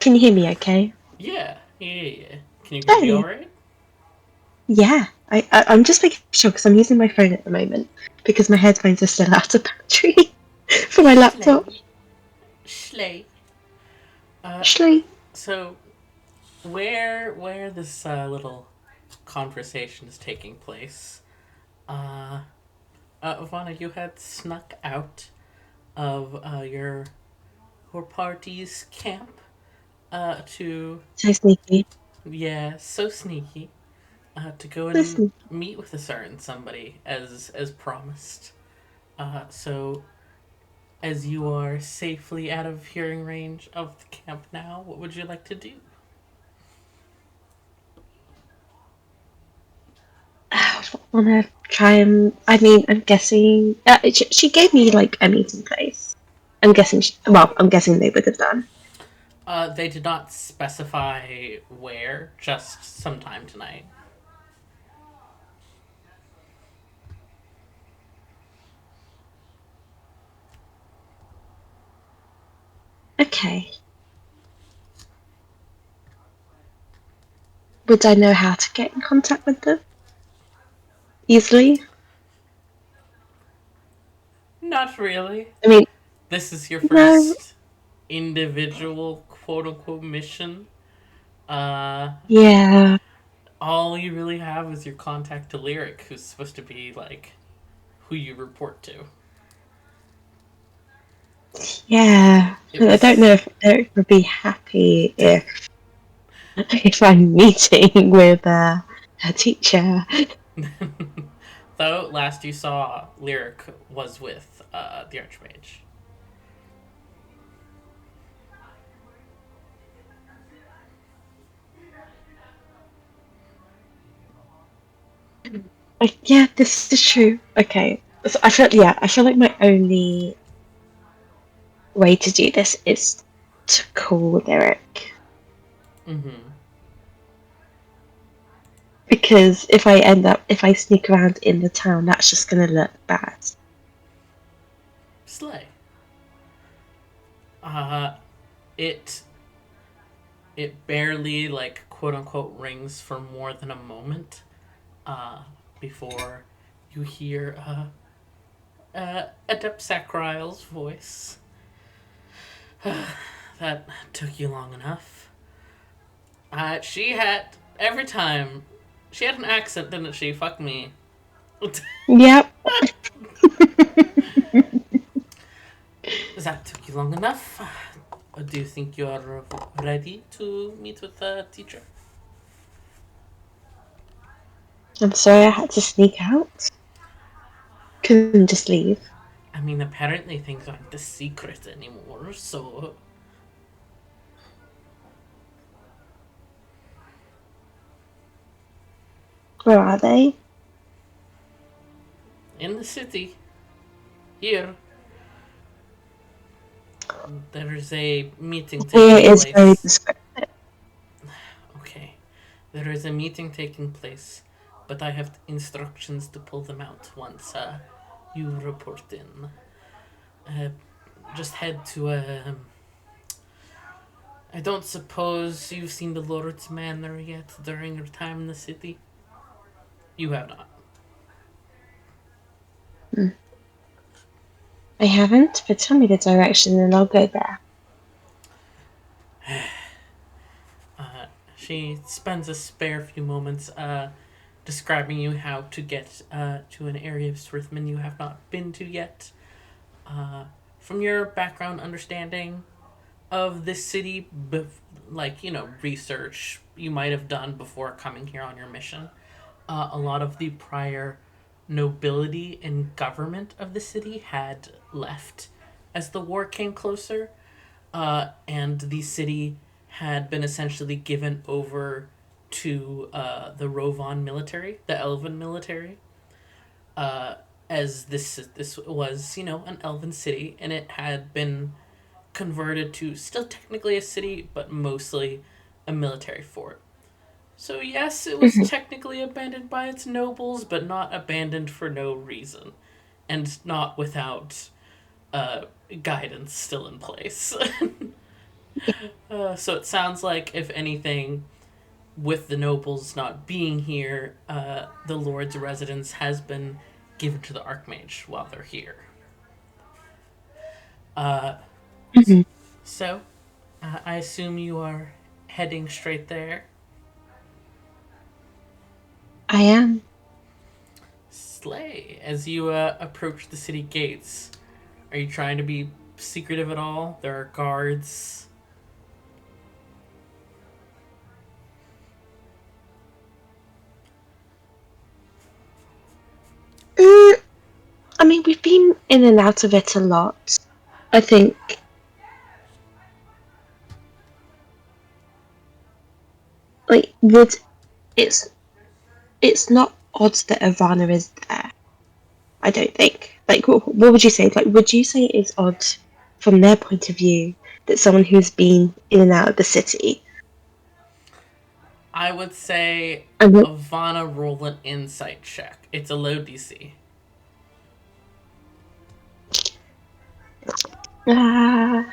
Can you hear me okay? Yeah, yeah. Can you hear me all Hey. right? Yeah. I'm just making sure because I'm using my phone at the moment because my headphones are still out of battery for my laptop. Slay. Slay. Uh, Actually, so where this little conversation is taking place, uh, Evanna, you had snuck out of your party's camp, to, so sneaky. yeah, so sneaky, to go So and sneaky. meet with a certain somebody as promised. So as you are safely out of hearing range of the camp now, what would you like to do? I want to try and. I mean, I'm guessing. She gave me like a meeting place. I'm guessing. I'm guessing they would have done. They did not specify where, just sometime tonight. Okay. Would I know how to get in contact with them easily? Not really. I mean, This is your no. first individual quote unquote mission. Uh, Yeah. all you really have is your contact to Lyric, who's supposed to be like who you report to. Yeah. It I don't know was if Eric would be happy if I'm meeting with a teacher. though last you saw Lyric was with the Archmage. Like, yeah, this is true. Okay. So I feel like my only way to do this is to call Eric. Mm-hmm. Because if I sneak around in the town, that's just gonna look bad. Slay. Uh, it it barely like quote unquote rings for more than a moment, uh, before you hear Adept Sacril's voice. That took you long enough. She had every time she had an accent, didn't she? Fuck me. Yep. That took you long enough. Do you think you're ready to meet with the teacher? I'm sorry I had to sneak out. Couldn't just leave. I mean, apparently things aren't a secret anymore, so Where are they? in the city, here, there's a meeting Here taking is very place. descriptive. Okay, there is a meeting taking place, but I have instructions to pull them out once you report in. Uh, just head to I don't suppose you've seen the Lord's Manor yet during your time in the city? You have not. Hmm. I haven't, but tell me the direction and I'll go there. Uh, she spends a spare few moments describing you how to get to an area of Srithman you have not been to yet. Uh, from your background understanding of this city, like, research you might have done before coming here on your mission, a lot of the prior nobility and government of the city had left as the war came closer, and the city had been essentially given over to the Rovan military, the Elven military, uh, as this was, an elven city, and it had been converted to still technically a city, but mostly a military fort. So yes, it was Mhm. technically abandoned by its nobles, but not abandoned for no reason, and not without uh, guidance still in place. So it sounds like, if anything, with the nobles not being here, the Lord's residence has been given to the Archmage while they're here. Uh, Mhm. so, I assume you are heading straight there. I am. Slay. As you approach the city gates, are you trying to be secretive at all? There are guards. Mm, I mean, we've been in and out of it a lot. I think, like, would it's it's not odd that Evanna is there. I don't think. Like, what would you say? Like, would you say it's odd from their point of view that someone who's been in and out of the city I would say and Evanna roll an insight check. It's a low DC. uh,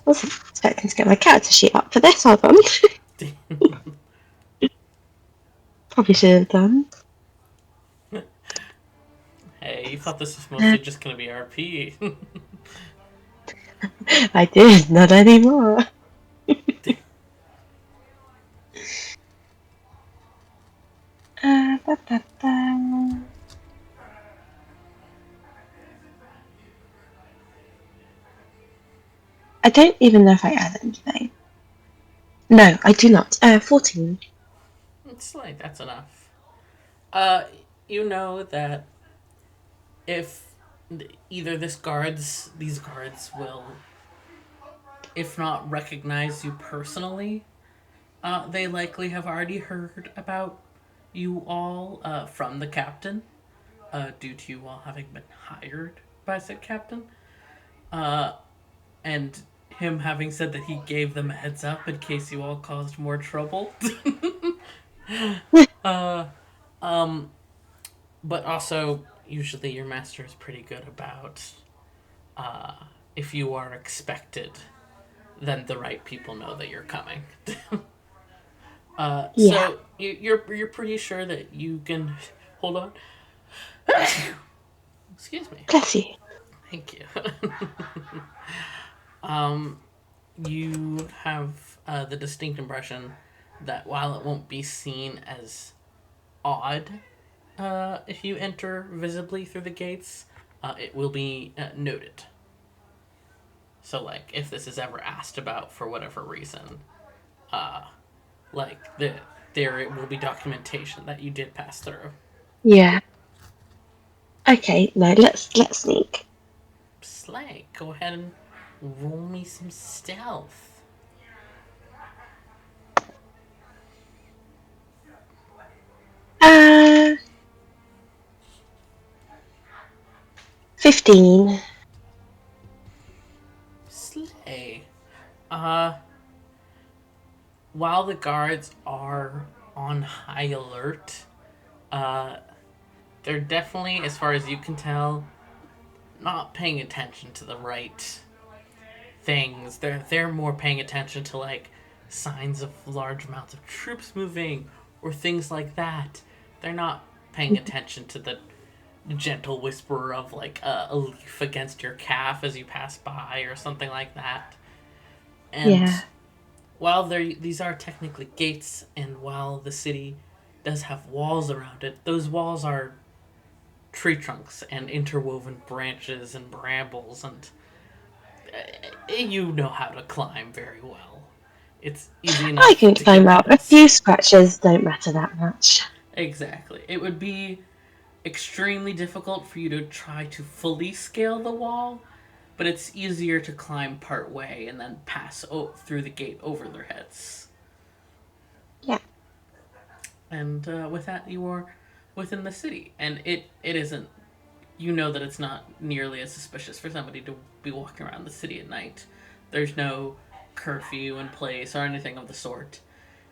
wasn't expecting to get my character sheet up for this. Hold on. Probably should have done. Hey, you thought this was mostly just going to be RP. I did, not anymore. Ba, ba, ba. I don't even know if I add anything. No, I do not. 14. It's like, that's enough. Uh, you know that if either these guards will, if not recognize you personally, they likely have already heard about you all from the captain, due to you all having been hired by said captain, uh, and him having said that he gave them a heads up in case you all caused more trouble. uh, um, but also, usually your master is pretty good about, uh, if you are expected, then the right people know that you're coming. Yeah, So you're pretty sure that you can hold on. Excuse me. bless you. Thank you. um, you have the distinct impression that while it won't be seen as odd if you enter visibly through the gates, it will be noted. So, like, if this is ever asked about for whatever reason, uh, like there will be documentation that you did pass through. Yeah. Okay, no, let's sneak. Slay, go ahead and roll me some stealth. Uh 15. Slay. Uh, while the guards are on high alert, uh, they're definitely, as far as you can tell, not paying attention to the right things. They're more paying attention to, like, signs of large amounts of troops moving or things like that. They're not paying attention to the gentle whisper of, like, a leaf against your calf as you pass by or something like that. And Yeah. while these are technically gates, and while the city does have walls around it, those walls are tree trunks and interwoven branches and brambles, and you know how to climb very well. It's easy I enough can to get climb up. A past. few scratches don't matter that much. Exactly. It would be extremely difficult for you to try to fully scale the wall, but it's easier to climb part way and then pass through the gate over their heads. Yeah. And with that, you are within the city, and it isn't. You know that it's not nearly as suspicious for somebody to be walking around the city at night. There's no curfew in place or anything of the sort,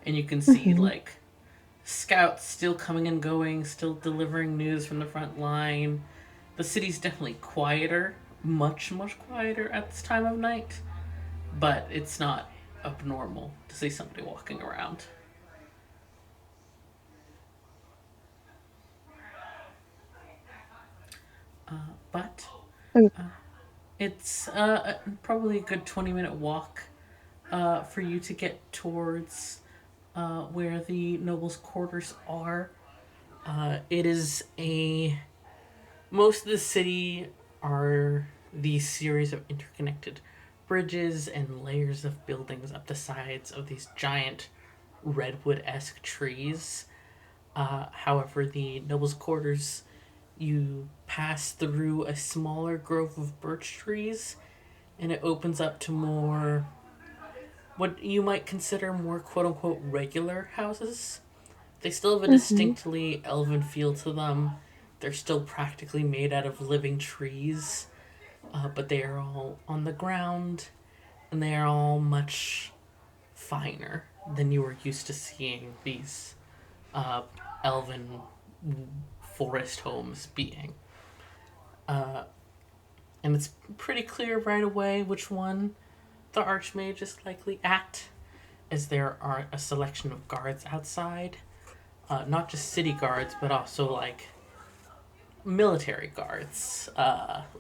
and you can see, Hmm. like, scouts still coming and going, still delivering news from the front line. The city's definitely quieter, much quieter at this time of night. but it's not abnormal to see somebody walking around. But Oh, it's probably a good 20-minute walk for you to get towards where the nobles' quarters are. It is a. Most of the city are these series of interconnected bridges and layers of buildings up the sides of these giant redwood esque trees. However, the nobles' quarters, you pass through a smaller grove of birch trees, and it opens up to more what you might consider more quote unquote regular houses. They still have a mm-hmm. distinctly elven feel to them. They're still practically made out of living trees, but they are all on the ground, and they are all much finer than you were used to seeing these uh, elven forest homes being. Uh, and it's pretty clear right away which one the Archmage is likely at, as there are a selection of guards outside. Not just city guards, but also like military guards,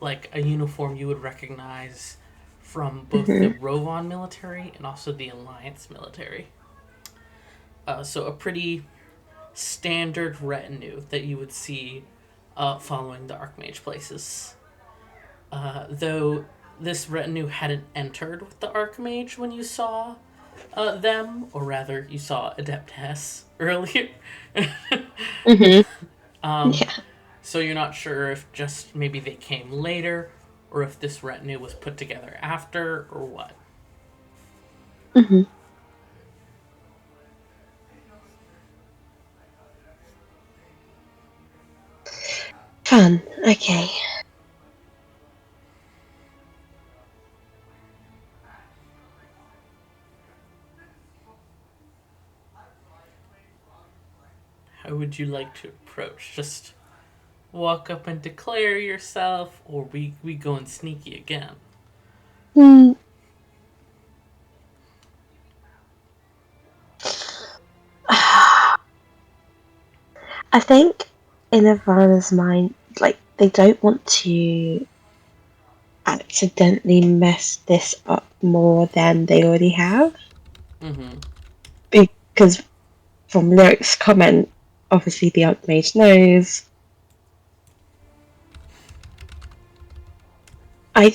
like a uniform you would recognize from both the Mm-hmm. Rovon military and also the Alliance military. So a pretty standard retinue that you would see following the Archmage places. Though this retinue hadn't entered with the Archmage when you saw them, or rather, you saw Adeptess earlier. Mm-hmm. um, Yeah. so you're not sure if just maybe they came later, or if this retinue was put together after, or what. Mm-hmm. Fun. Okay. How would you like to approach? Just walk up and declare yourself, or we going sneaky again? Hmm. I think in Evanna's mind, like they don't want to accidentally mess this up more than they already have, Mm-hmm. because from Lyric's comment, obviously the Archmage knows. I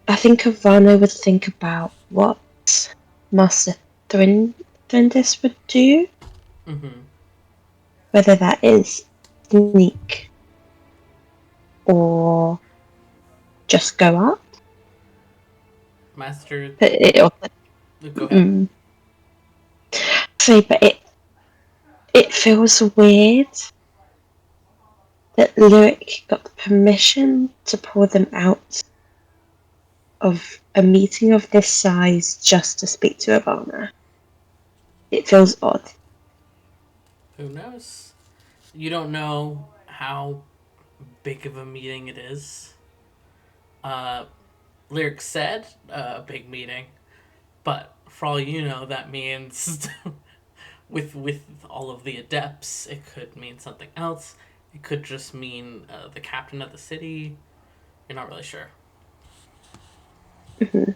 I think Ivana would think about what Master Thrindis would do, Mm-hmm. whether that is sneak or just go up. Master, But go ahead. mm, but it feels weird that Lyric got the permission to pull them out of a meeting of this size just to speak to Ivana. It feels odd. Who knows? You don't know how big of a meeting it is. Uh, Lyric said a big meeting, but for all you know, that means with all of the adepts, it could mean something else. It could just mean the captain of the city. You're not really sure. Mhm.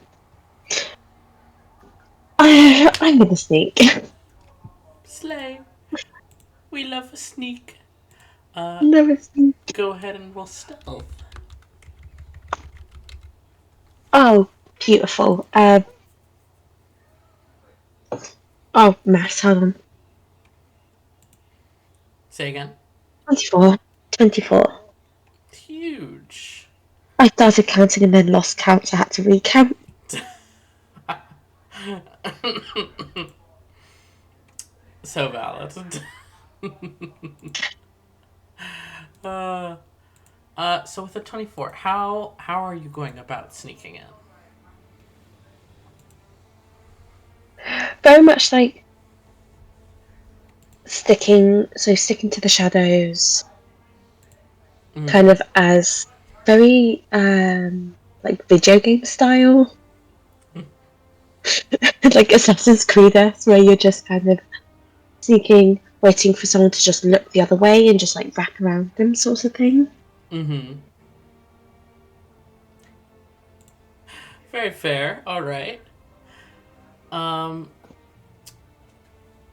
I'm gonna sneak. Slay. We love a sneak. Uh, Never sneak. go ahead and roll stealth. Oh, beautiful. Oh, maths, hold on. Say again. 24. 24. Huge. I started counting and then lost count, so I had to recount. So valid. uh, so with a 24, how are you going about sneaking in? Very much like sticking to the shadows, Mm-hmm. kind of as very, like video game style. like Assassin's Creed, where you're just kind of sneaking, waiting for someone to just look the other way and just like wrap around them, sort of thing. Mm-hmm. Very fair. All right. Um,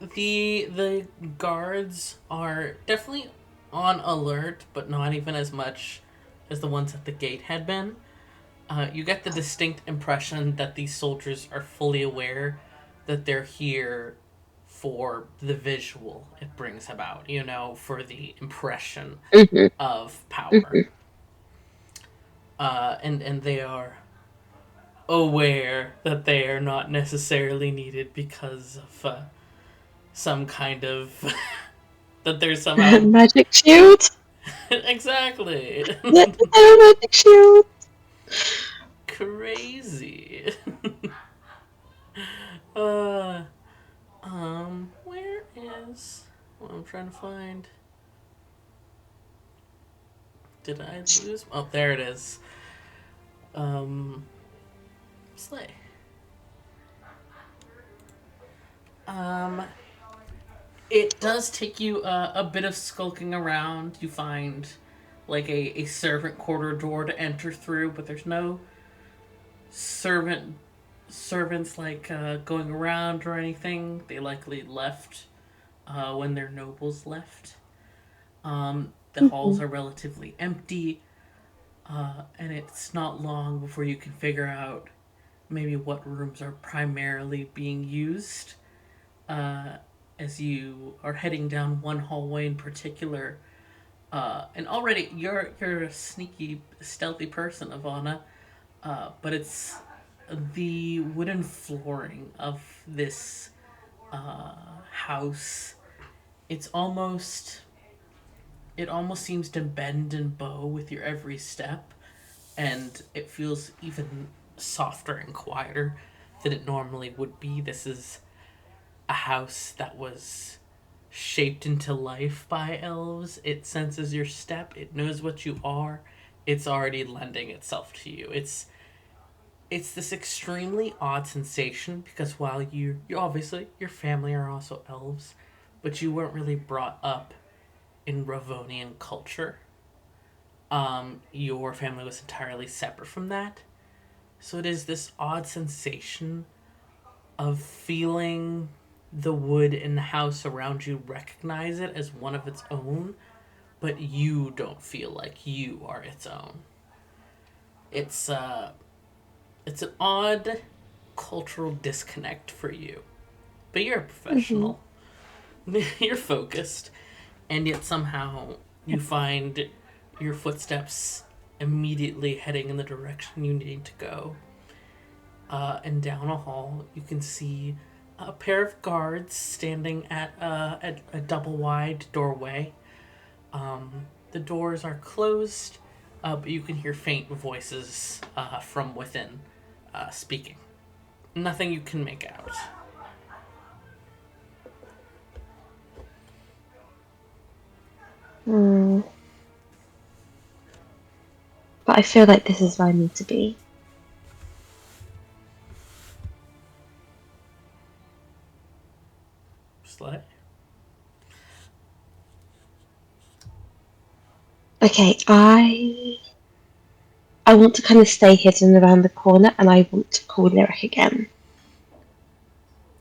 the guards are definitely on alert, but not even as much as the ones at the gate had been. You get the distinct impression that these soldiers are fully aware that they're here for the visual it brings about, for the impression Hmm. of power. Hmm. And they are aware that they are not necessarily needed because of some kind of that there's somehow Magic shield. exactly Is there a magic shield? crazy. uh, where is? Well, I'm trying to find. Did I lose? Oh, there it is. Um, Slay. Um, it does take you a bit of skulking around. You find like a servant quarter door to enter through, but there's no servant servants like going around or anything. They likely left when their nobles left. The halls Hmm. are relatively empty, and it's not long before you can figure out maybe what rooms are primarily being used. Uh, as you are heading down one hallway in particular, and already you're a sneaky, stealthy person, Evanna. But it's the wooden flooring of this house. It's almost it almost seems to bend and bow with your every step, and it feels even softer and quieter than it normally would be. This is a house that was shaped into life by elves. It senses your step, it knows what you are. It's already lending itself to you. It's this extremely odd sensation because while you obviously your family are also elves, but you weren't really brought up in Ravonian culture. Your family was entirely separate from that. So it is this odd sensation of feeling the wood in the house around you recognize it as one of its own, but you don't feel like you are its own. It's it's an odd cultural disconnect for you. But you're a Hmm. professional. You're focused, and yet somehow you find your footsteps immediately heading in the direction you need to go. And down a hall, you can see a pair of guards standing at a double wide doorway. The doors are closed, but you can hear faint voices from within speaking. Nothing you can make out. Mm. But I feel like this is where I need to be. Slay. Okay, I want to kind of stay hidden around the corner, and I want to call Lyric again.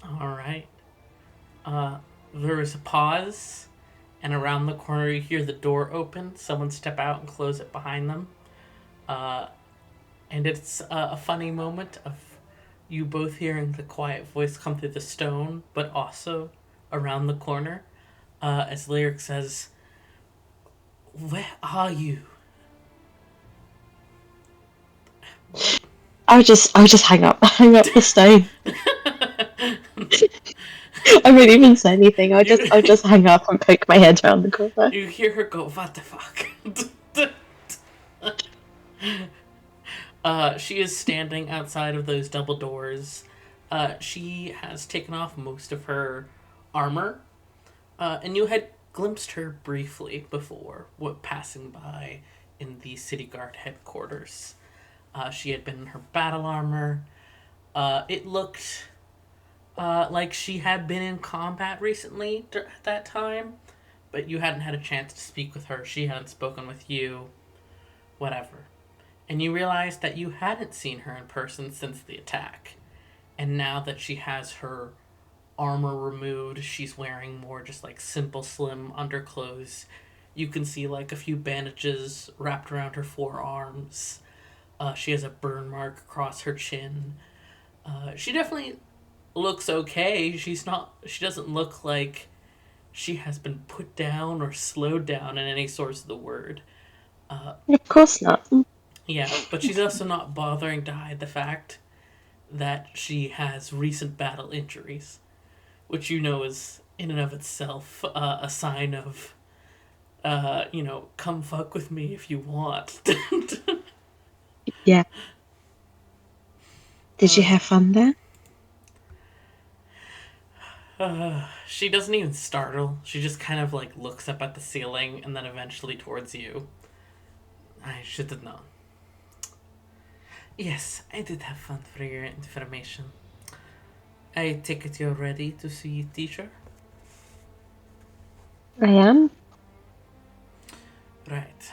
All right. Uh, there is a pause, and around the corner you hear the door open. Someone step out and close it behind them. Uh, and it's a funny moment of you both hearing the quiet voice come through the stone, but also around the corner. As Lyric says, "Where are you?" What? I would just hang up, hang up the stone. I wouldn't even say anything. I would you just hang up and poke my head around the corner. you hear her go, "What the fuck?" She is standing outside of those double doors. She has taken off most of her armor, and you had glimpsed her briefly before, what passing by in the city guard headquarters. She had been in her battle armor. It looked Like she had been in combat recently at that time, but you hadn't had a chance to speak with her. She hadn't spoken with you, whatever. And you realized that you hadn't seen her in person since the attack. And now that she has her armor removed, she's wearing more just like simple, slim underclothes. You can see like a few bandages wrapped around her forearms. She has a burn mark across her chin. She definitely looks okay. She's not. She doesn't look like she has been put down or slowed down in any sense of the word. Of course not. Yeah, but she's also not bothering to hide the fact that she has recent battle injuries, which you know is in and of itself a sign of, come fuck with me if you want. Yeah. Did you uh, have fun there? she doesn't even startle. She just kind of like looks up at the ceiling and then eventually towards you. I should have known. Yes, I did have fun for your information. I take it you're ready to see teacher? I am. Right.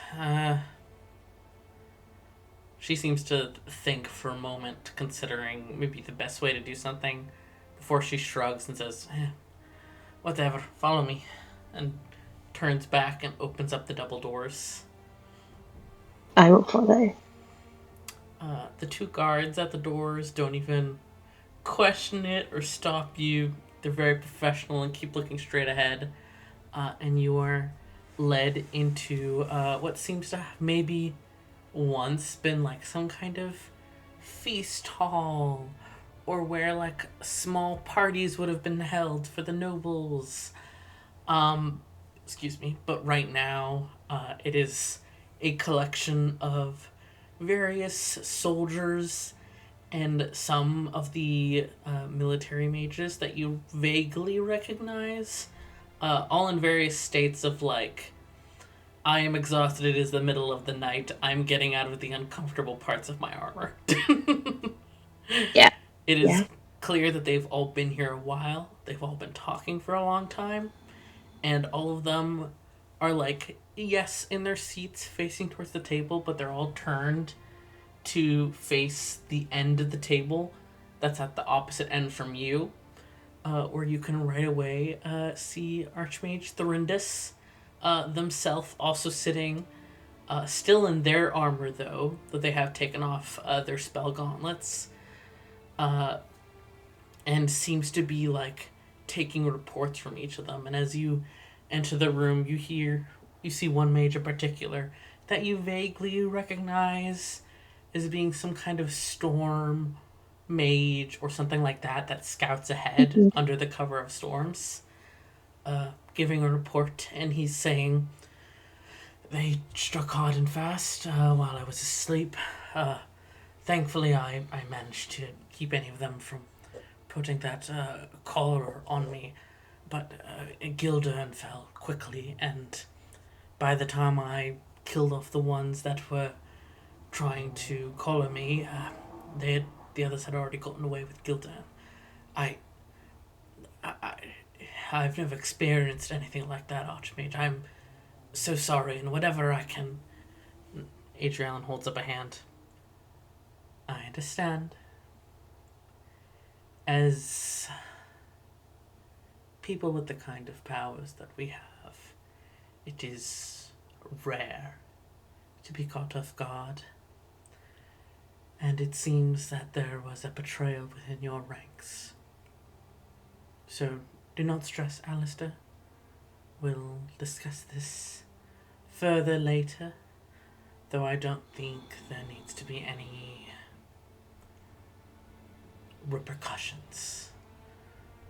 She seems to think for a moment, considering maybe the best way to do something, before she shrugs and says, whatever, follow me, and turns back and opens up the double doors. I will follow. The two guards at the doors don't even question it or stop you. They're very professional and keep looking straight ahead. And you are led into what seems to have maybe once been like some kind of feast hall, or where like small parties would have been held for the nobles. Um, Excuse me, but right now it is a collection of various soldiers and some of the military mages that you vaguely recognize, all in various states of like, I am exhausted, it is the middle of the night, I'm getting out of the uncomfortable parts of my armor. Yeah. It Yeah. is clear that they've all been here a while, they've all been talking for a long time, and all of them are like, yes, in their seats facing towards the table, but they're all turned to face the end of the table that's at the opposite end from you, where you can right away see Archmage Thorindus themselves also sitting, still in their armor though, that they have taken off their spell gauntlets, uh, and seems to be like taking reports from each of them. And as you enter the room, you see one mage in particular that you vaguely recognize as being some kind of storm mage or something like that that scouts ahead Mhm. under the cover of storms, giving a report, and he's saying they struck hard and fast while I was asleep. Uh, Thankfully, I managed to keep any of them from putting that collar on me, but Gildern fell quickly, and by the time I killed off the ones that were trying to collar me, the others had already gotten away with Gildern. I, I, I've never experienced anything like that, Archmage. I'm so sorry, and whatever I can. Adrian holds up a hand. I understand. As people with the kind of powers that we have, it is rare to be caught off guard. And it seems that there was a betrayal within your ranks. So do not stress, Alistair. We'll discuss this further later, though I don't think there needs to be any repercussions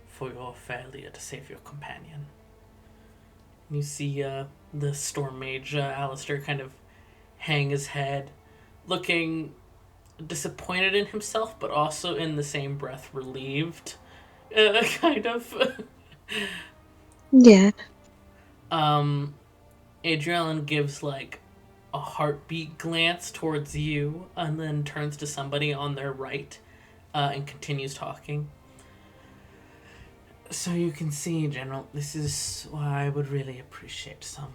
for your failure to save your companion. You see the Storm Mage, Alistair, kind of hang his head, looking disappointed in himself, but also in the same breath relieved, kind of. Yeah. um, Adrian gives like a heartbeat glance towards you and then turns to somebody on their right and continues talking. So you can see, General, this is why I would really appreciate some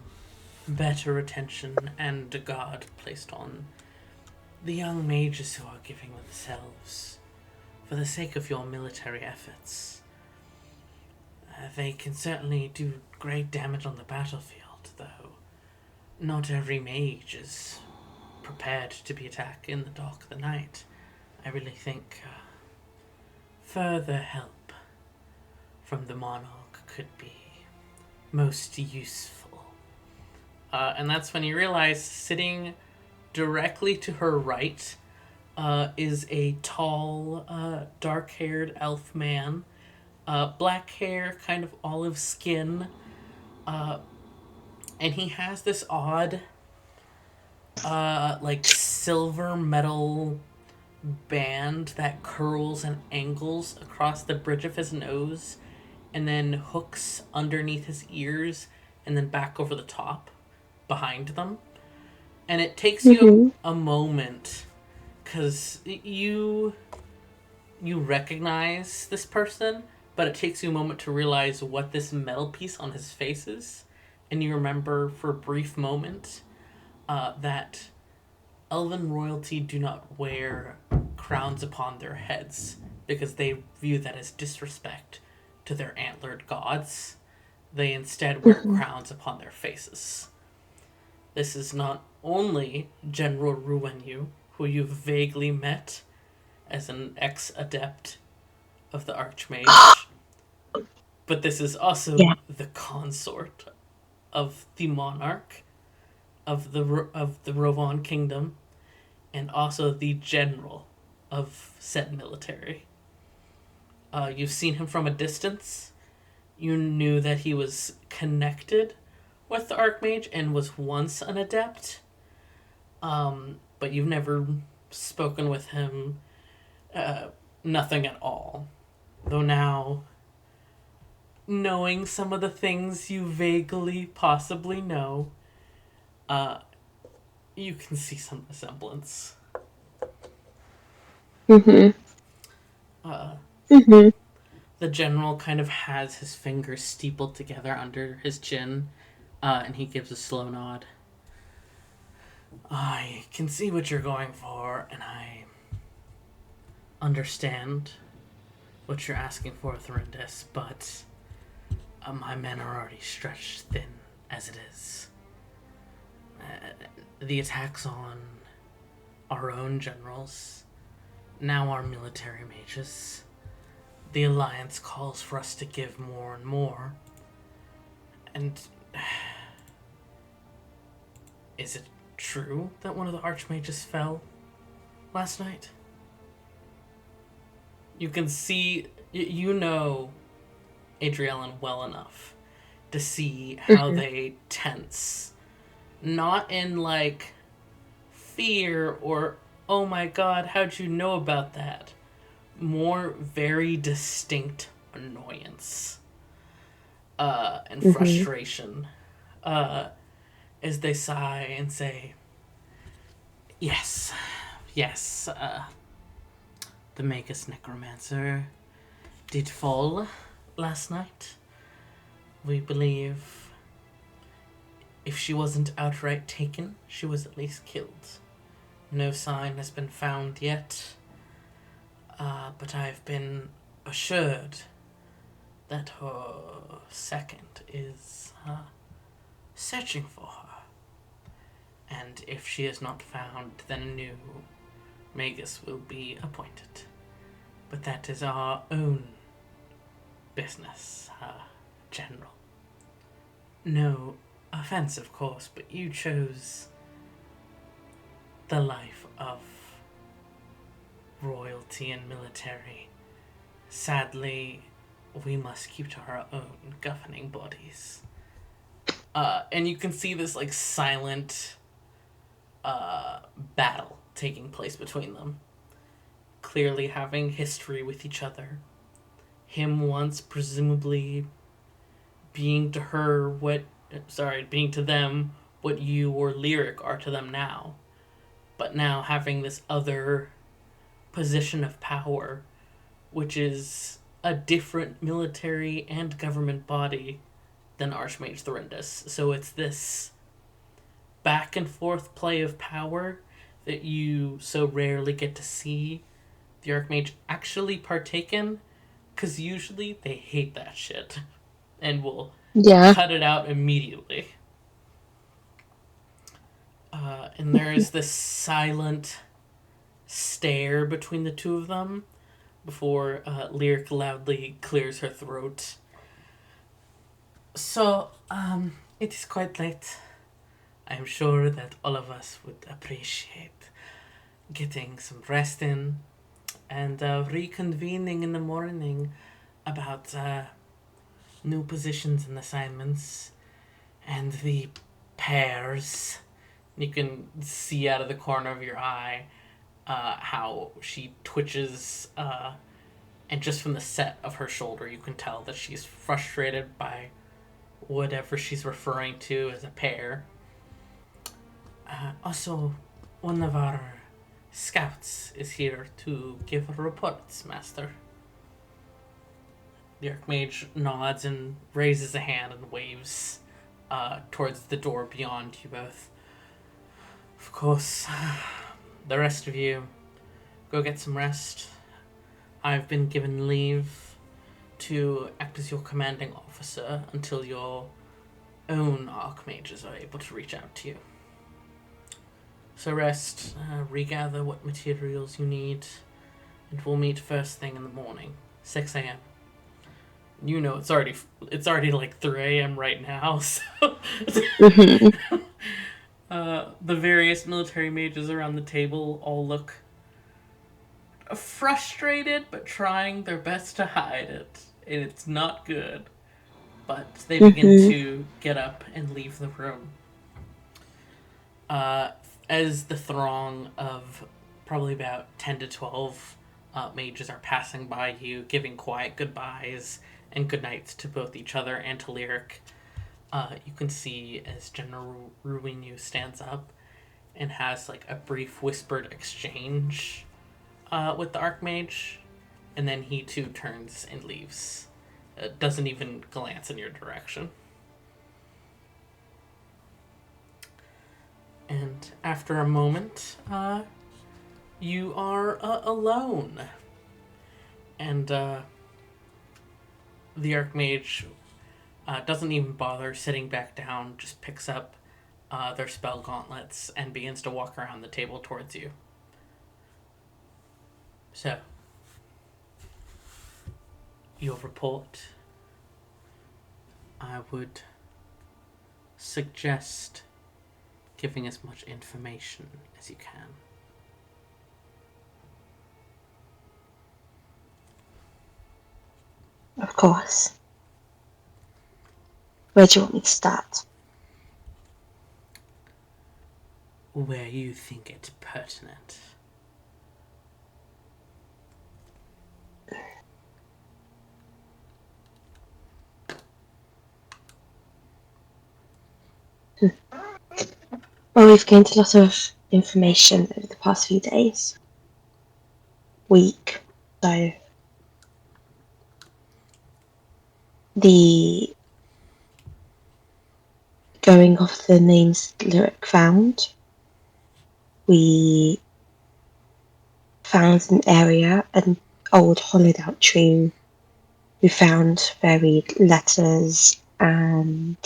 better attention and regard placed on the young mages who are giving themselves for the sake of your military efforts. They can certainly do great damage on the battlefield, though not every mage is prepared to be attacked in the dark of the night. I really think further help from the monarch could be most useful. And that's when you realize sitting directly to her right is a tall, dark-haired elf man. Black hair, kind of olive skin. And he has this odd, like silver metal band that curls and angles across the bridge of his nose and then hooks underneath his ears and then back over the top behind them. And it takes you Mm-hmm. a moment because you recognize this person, but it takes you a moment to realize what this metal piece on his face is. And you remember for a brief moment that elven royalty do not wear crowns upon their heads because they view that as disrespect to their antlered gods. They instead wear Mm-hmm. crowns upon their faces. This is not only General Ruenyu, who you've vaguely met as an ex-adept of the Archmage, but this is Yeah. also the consort of the monarch of the Rovan kingdom, and also the general of said military. You've seen him from a distance. You knew that he was connected with the Archmage and was once an adept, but you've never spoken with him. Nothing at all. Though now, knowing some of the things you vaguely possibly know, uh, you can see some resemblance. Mm-hmm. Uh, Mm-hmm. the general kind of has his fingers steepled together under his chin, and he gives a slow nod. I can see what you're going for, and I understand what you're asking for, Thorindis, but my men are already stretched thin as it is. The attacks on our own generals, now our military mages, the Alliance calls for us to give more and more. And is it true that one of the Archmages fell last night? You can see, you know Adriellen well enough to see how Mm-hmm. they tense. Not in like fear or, oh my god, how'd you know about that? More very distinct annoyance and Mm-hmm. frustration uh, as they sigh and say, yes, yes, the Magus Necromancer did fall last night. We believe if she wasn't outright taken, she was at least killed. No sign has been found yet, but I've been assured that her second is searching for her. And if she is not found, then a new Magus will be appointed. But that is our own business, General. No offense, of course, but you chose the life of royalty and military. Sadly, we must keep to our own governing bodies. And you can see this like silent battle taking place between them. Clearly having history with each other. Him once presumably being to her what, sorry, being to them what you or Lyric are to them now. But now having this other position of power, which is a different military and government body than Archmage Thorindus. So it's this back and forth play of power that you so rarely get to see the Archmage actually partake in, because usually they hate that shit and will Yeah. cut it out immediately. And there is this silent stare between the two of them before Lyric loudly clears her throat. So, it is quite late. I am sure that all of us would appreciate getting some rest in and reconvening in the morning about new positions and assignments and the pairs. You can see out of the corner of your eye how she twitches, and just from the set of her shoulder, you can tell that she's frustrated by whatever she's referring to as a pair. Also, one of our scouts is here to give reports, Master. The Archmage nods and raises a hand and waves towards the door beyond you both. Of course, the rest of you, go get some rest. I've been given leave to act as your commanding officer until your own Archmages are able to reach out to you. So rest, regather what materials you need, and we'll meet first thing in the morning, 6 a.m. You know it's already like 3 a.m. right now, so Mm-hmm. the various military mages around the table all look frustrated but trying their best to hide it. And it's not good. But they begin Mm-hmm. to get up and leave the room. Uh, as the throng of probably about 10 to 12 mages are passing by you, giving quiet goodbyes and goodnights to both each other and to Lyric, you can see as General Ruinu stands up and has like a brief whispered exchange with the Archmage, and then he too turns and leaves. Doesn't even glance in your direction. And after a moment, you are alone. And the Archmage doesn't even bother sitting back down, just picks up their spell gauntlets and begins to walk around the table towards you. So, your report. I would suggest giving as much information as you can. Of course. Where do you want me to start? Where you think it pertinent. Well, we've gained a lot of information over the past few days, week. So the going off the names Lyric found, we found an area, an old hollowed out tree. We found buried letters and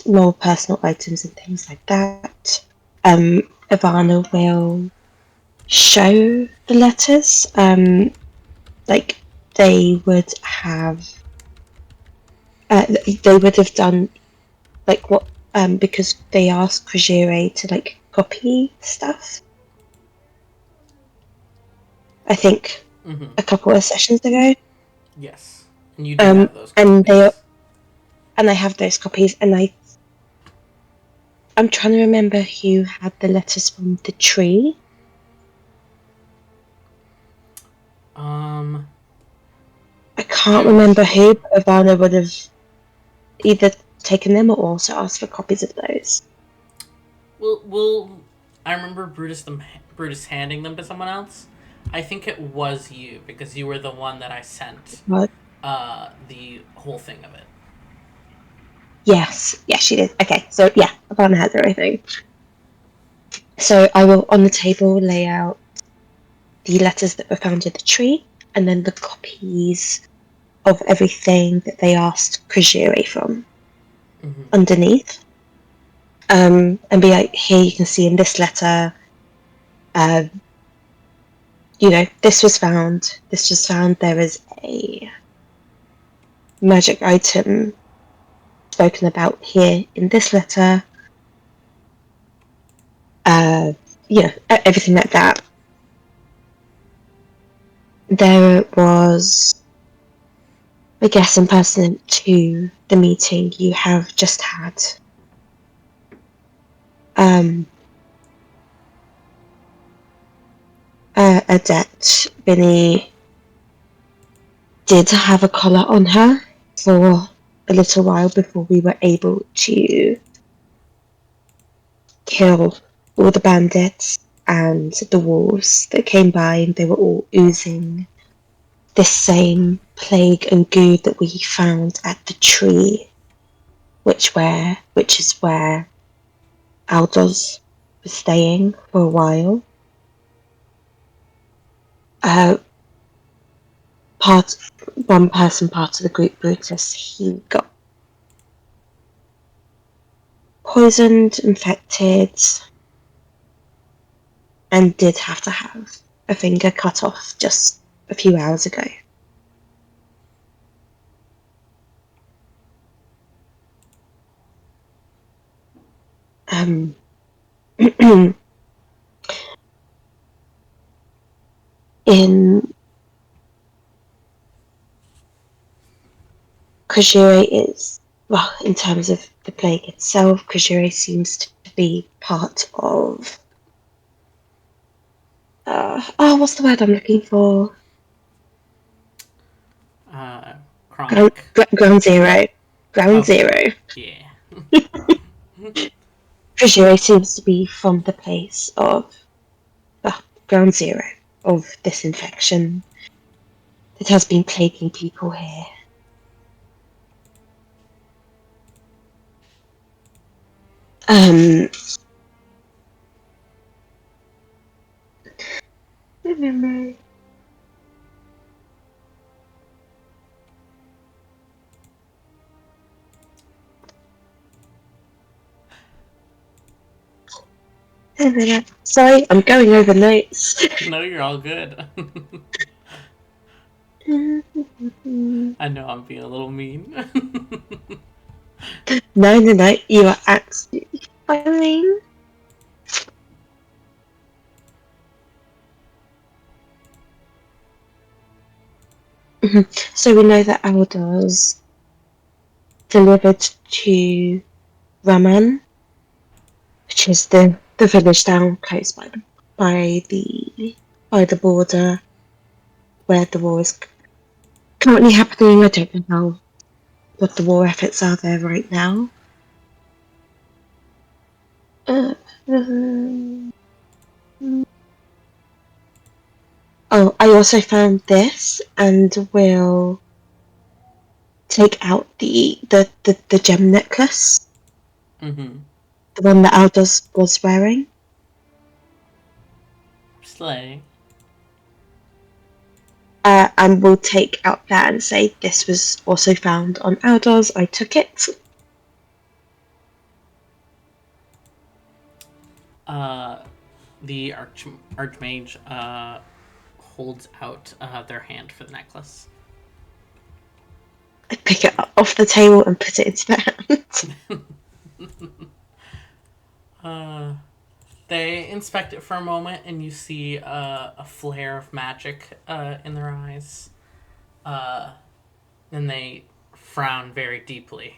more personal items and things like that. Evanna will show the letters. Like they would have, they would have done like what, because they asked Kujire to like copy stuff. I think Mm-hmm. a couple of sessions ago. Yes. And you do have those And copies. I have those copies, and I'm trying to remember who had the letters from the tree. Um, I can't I'm remember who, but Ivana would have either taken them or also asked for copies of those. We'll I remember Brutus handing them to someone else. I think it was you because you were the one that I sent But the whole thing of it. yes, yes, she did. Okay, so yeah, Evanna has everything. So I will on the table lay out the letters that were found in the tree, and then the copies of everything that they asked Kajire from Mm-hmm. underneath. And be like, here you can see in this letter, uh, this was found. This was found. There is a magic item spoken about here in this letter. Uh, everything like that. There was, I guess, in person to the meeting you have just had. Um, Adet Binny did have a collar on her for a little while before we were able to kill all the bandits and the wolves that came by, and they were all oozing this same plague and goo that we found at the tree, which is where Aldous was staying for a while. Uh, part One person, part of the group, Brutus, he got poisoned, infected, and did have to have a finger cut off just a few hours ago. Um, in Kajire is, well, in terms of the plague itself, Kajire seems to be part of. What's the word I'm looking for? Uh, Ground, Chronic. ground zero. Ground Okay. zero. Yeah. Kajire seems to be from the place of, well, ground zero of this infection that has been plaguing people here. Um, remember. Sorry, I'm going over notes. No, you're all good. I know I'm being a little mean. No, no, no, you are absolutely fine. So we know that Aldous delivered to Raman, which is the village down close by the by the border where the war is currently happening. I don't know what the war efforts are there right now. Uh, oh, I also found this, and will take out the gem necklace, Mm-hmm. the one that Aldous was wearing. Slay. And we'll take out that and say this was also found on Aldous. I took it. Uh, the archmage holds out their hand for the necklace. I pick it up off the table and put it into their hand. uh, they inspect it for a moment, and you see a flare of magic in their eyes. Then they frown very deeply.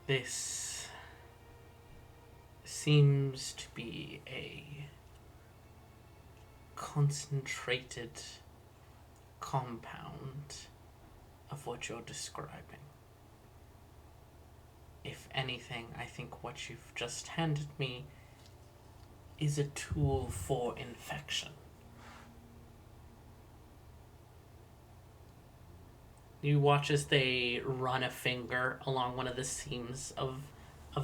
This seems to be a concentrated compound of what you're describing. If anything, I think what you've just handed me is a tool for infection. You watch as they run a finger along one of the seams of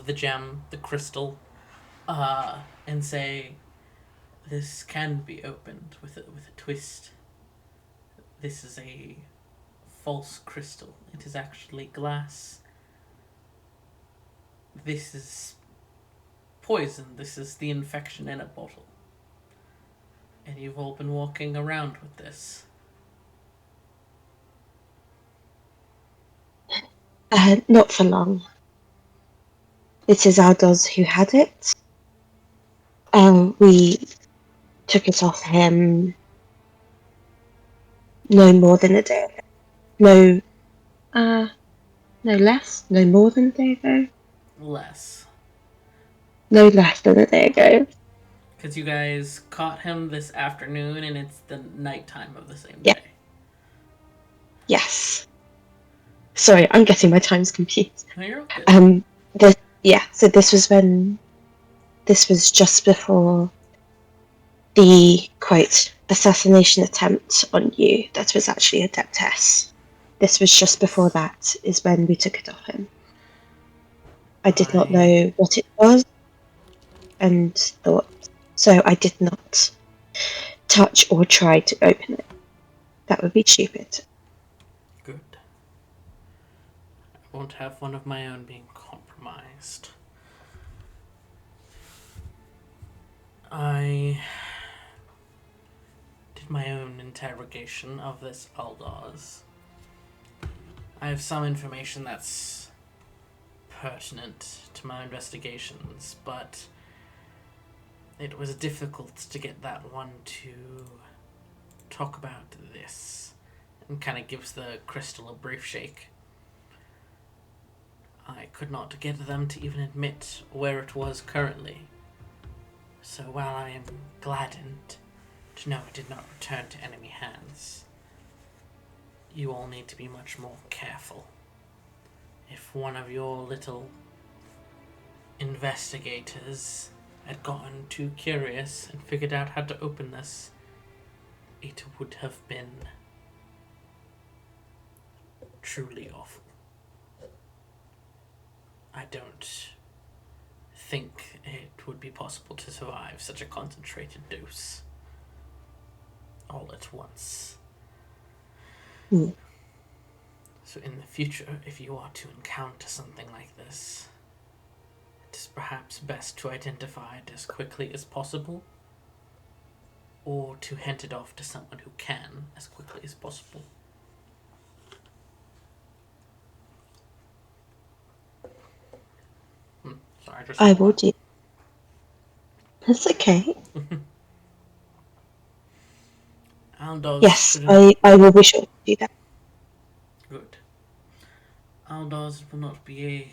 the gem, the crystal, and say, "This can be opened with a twist. This is a false crystal. It is actually glass. This is poison. This is the infection in a bottle. And you've all been walking around with this." Not for long. It is Aldous who had it. We took it off him no more than a day ago. No less. No more than a day ago. Less. No less than a day ago. Because you guys caught him this afternoon and it's the nighttime of the same Yeah. day. Yes. Sorry, I'm getting my times confused. No, you're okay. So this was just before the, quote, assassination attempt on you that was actually a dep test. This was just before that is when we took it off him. I did not know what it was and thought, so I did not touch or try to open it. That would be stupid. Good. I won't have one of my own being compromised. I did my own interrogation of this Aldous. I have some information that's pertinent to my investigations, but it was difficult to get that one to talk about this. And kind of gives the crystal a brief shake. I could not get them to even admit where it was currently. So while I am gladdened to know it did not return to enemy hands, you all need to be much more careful. If one of your little investigators had gotten too curious and figured out how to open this, it would have been truly awful. I don't think it would be possible to survive such a concentrated dose all at once. Mm. So in the future, if you are to encounter something like this, it is perhaps best to identify it as quickly as possible, or to hand it off to someone who can as quickly as possible. Sorry, I just I will do. That's okay. Aldous Yes, shouldn't. I will be sure to do that. Good. Aldous will not be a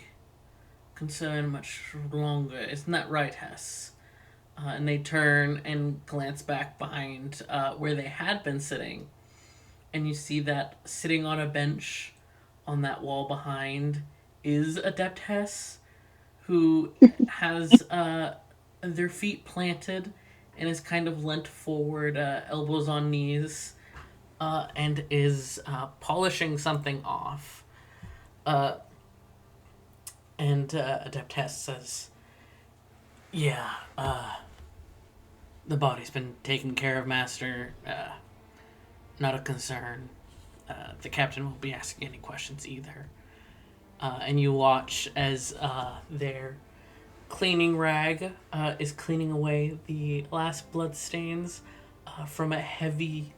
concern much longer. Isn't that right, Hess? And they turn and glance back behind where they had been sitting, and you see that sitting on a bench on that wall behind is Adept Hess, who has their feet planted and is kind of leant forward, elbows on knees, and is polishing something off. And Adept Hess says, "Yeah, the body's been taken care of, Master. Not a concern. The captain won't be asking any questions either." And you watch as their cleaning rag is cleaning away the last blood stains from a heavy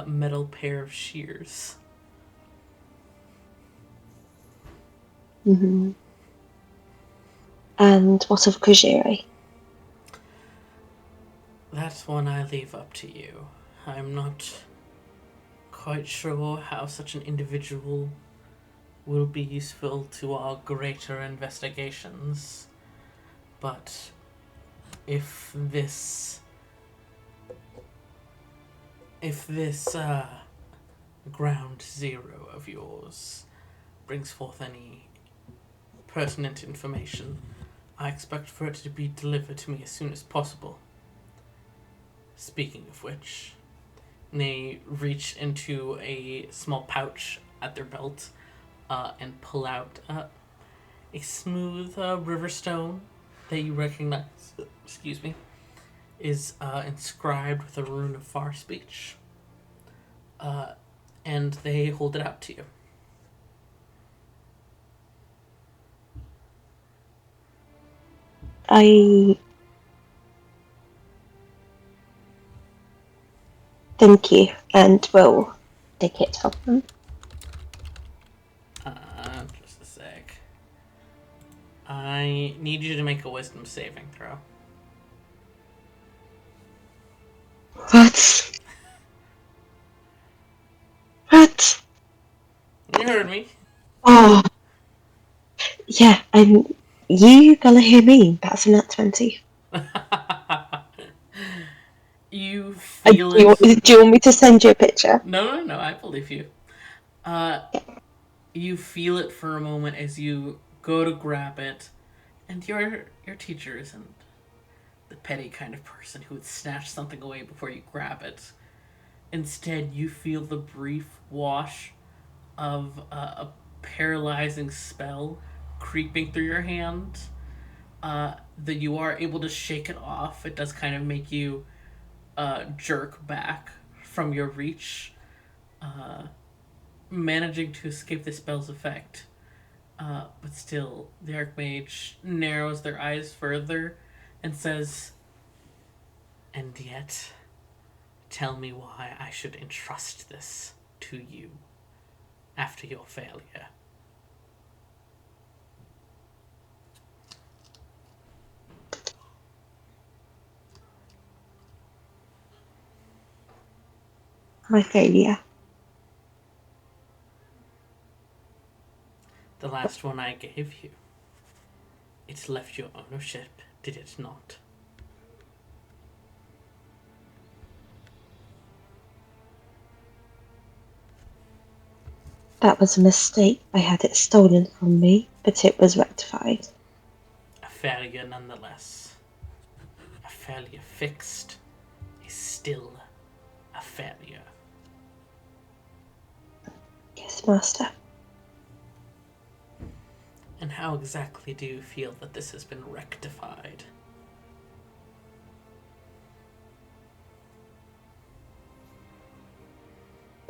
metal pair of shears. Mm-hmm. And what of Kujiri? That one I leave up to you. I'm not quite sure how such an individual will be useful to our greater investigations, but if this ground zero of yours brings forth any pertinent information, I expect for it to be delivered to me as soon as possible. Speaking of which, they reach into a small pouch at their belt and pull out a smooth river stone that you recognize, excuse me, is inscribed with a rune of far speech. And they hold it out to you. I thank you, and will take it from them. Just a sec. I need you to make a wisdom saving throw. What? What? You heard me. Oh, yeah, and you gotta hear me. That's a nat 20. You feel it. Do you want me to send you a picture? No, I believe you. Uh, you feel it for a moment as you go to grab it, and your teacher isn't the petty kind of person who would snatch something away before you grab it. Instead, you feel the brief wash of a paralyzing spell creeping through your hand. That you are able to shake it off. It does kind of make you jerk back from your reach, managing to escape the spell's effect. But still, the Archmage narrows their eyes further and says, "And yet, tell me why I should entrust this to you after your failure." My failure. The last one I gave you, it left your ownership, did it not? That was a mistake. I had it stolen from me, but it was rectified. A failure nonetheless. A failure fixed is still a failure. Yes, Master. And how exactly do you feel that this has been rectified?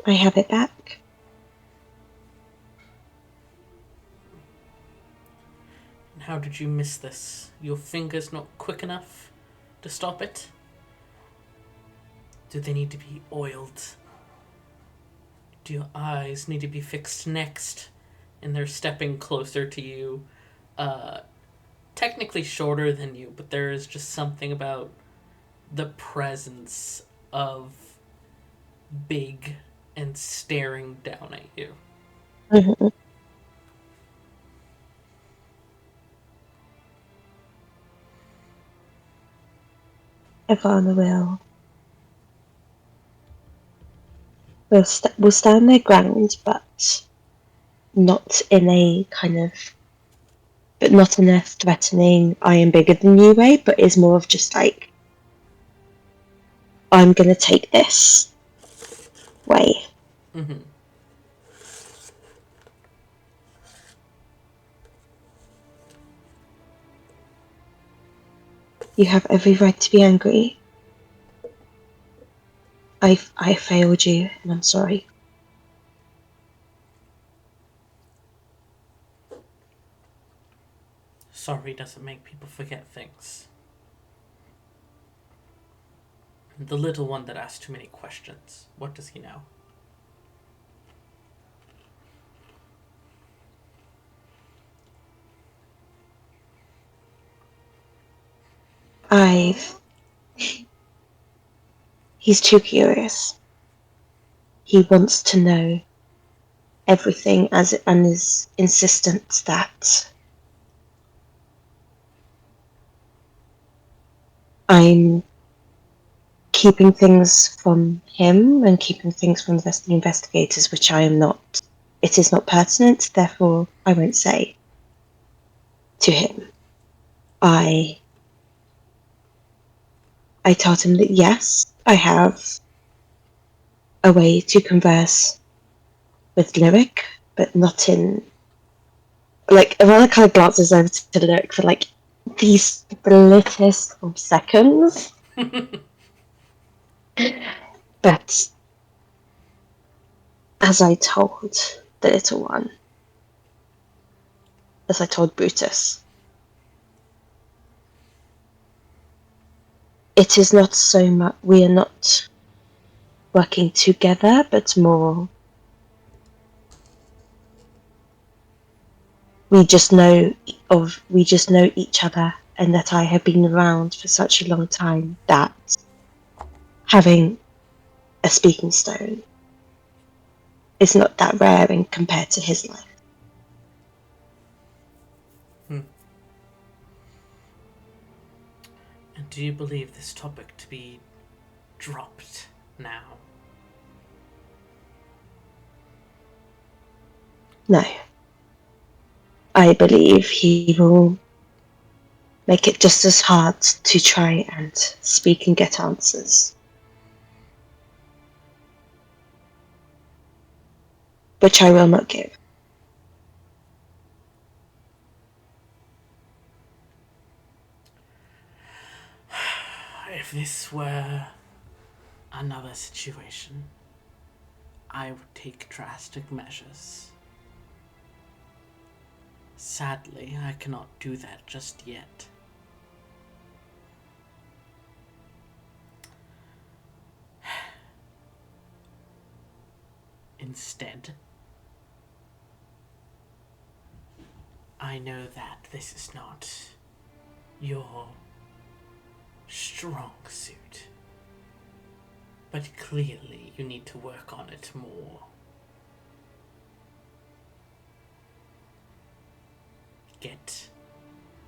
I have it back. And how did you miss this? Your fingers not quick enough to stop it? Do they need to be oiled? Do your eyes need to be fixed next? And they're stepping closer to you. Technically shorter than you, but there is just something about the presence of big and staring down at you. Mm-hmm. Evanna will stand their ground, but not in a kind of, but not in a threatening, I am bigger than you way, but is more of just like, I'm gonna take this way. Mm-hmm. You have every right to be angry. I failed you, and I'm sorry. Sorry doesn't make people forget things. The little one that asked too many questions, what does he know? I've. He's too curious. He wants to know everything and is insistent that I'm keeping things from him and keeping things from the rest of the investigators, which I am not. It is not pertinent, therefore I won't say to him. I told him that yes, I have a way to converse with Lyric, but not in like Evanna kind of glances over to the Lyric for like the splittest of seconds. But as I told the little one, as I told Brutus, it is not so much, we are not working together, but more we just know each other, and that I have been around for such a long time that having a speaking stone is not that rare in compared to his life. And do you believe this topic to be dropped now? No. I believe he will make it just as hard to try and speak and get answers. Which I will not give. If this were another situation, I would take drastic measures. Sadly, I cannot do that just yet. Instead, I know that this is not your strong suit, but clearly you need to work on it more. Get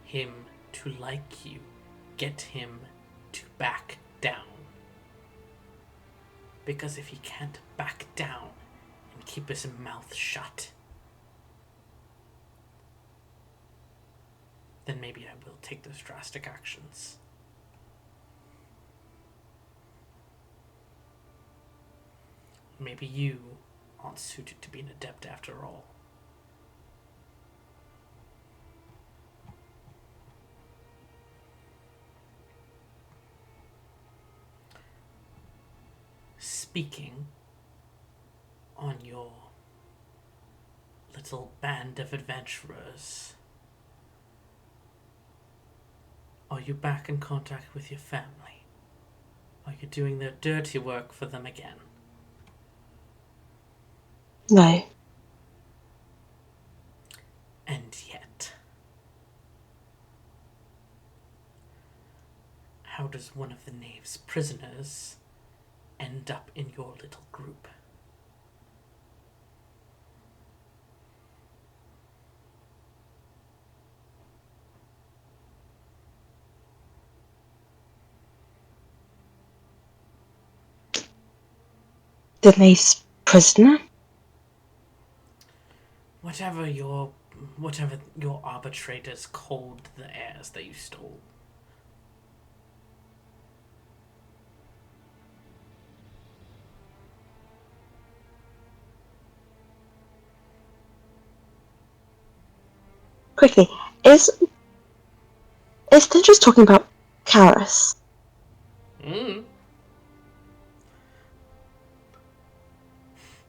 him to like you. Get him to back down. Because if he can't back down and keep his mouth shut, then maybe I will take those drastic actions. Maybe you aren't suited to be an adept after all. Speaking on your little band of adventurers, are you back in contact with your family? Are you doing their dirty work for them again? No. And yet, how does one of the knave's prisoners end up in your little group? The nice prisoner? Whatever your arbitrators called the heirs that you stole. Quickly, is Lingers talking about Karis?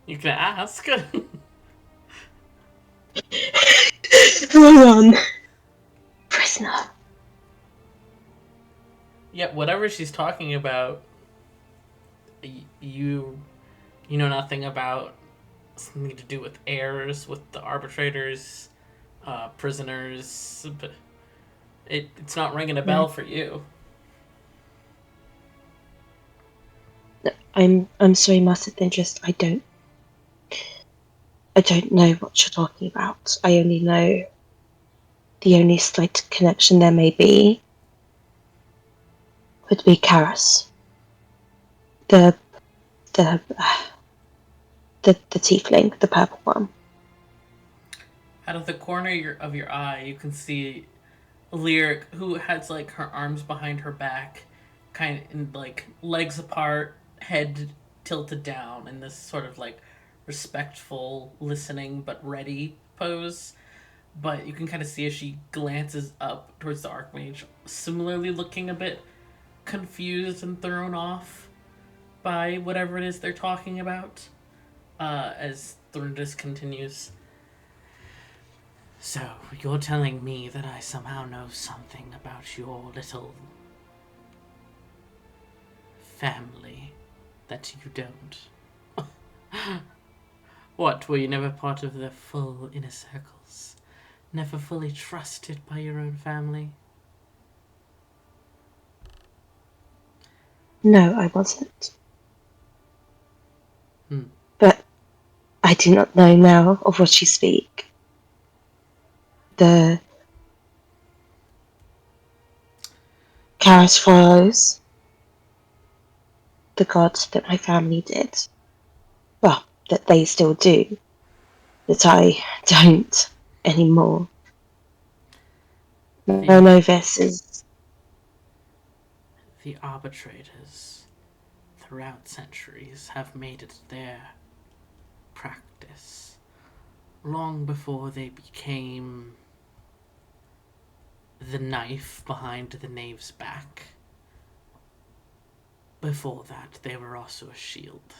You can ask. Hold on. Prisoner. Yeah, whatever she's talking about, you know nothing about something to do with heirs, with the arbitrators, prisoners. But it's not ringing a bell for you. I'm sorry, Master Lingers. I don't know what you're talking about. I only know the only slight connection there may be would be Karis. The the tiefling, the purple one. Out of the corner of your eye, you can see Lyric, who has like her arms behind her back, kind of in like legs apart, head tilted down in this sort of like respectful, listening but ready pose. But you can kind of see as she glances up towards the Archmage, similarly looking a bit confused and thrown off by whatever it is they're talking about. As Thorndis continues. So, you're telling me that I somehow know something about your little family that you don't? What, were you never part of the full inner circles? Never fully trusted by your own family? No, I wasn't. Hmm. But I do not know now of what you speak. The Karis follows the gods that my family did. Well, that they still do. That I don't anymore. The Novice is the arbitrators throughout centuries have made it their practice long before they became the knife behind the knave's back. Before that, they were also a shield.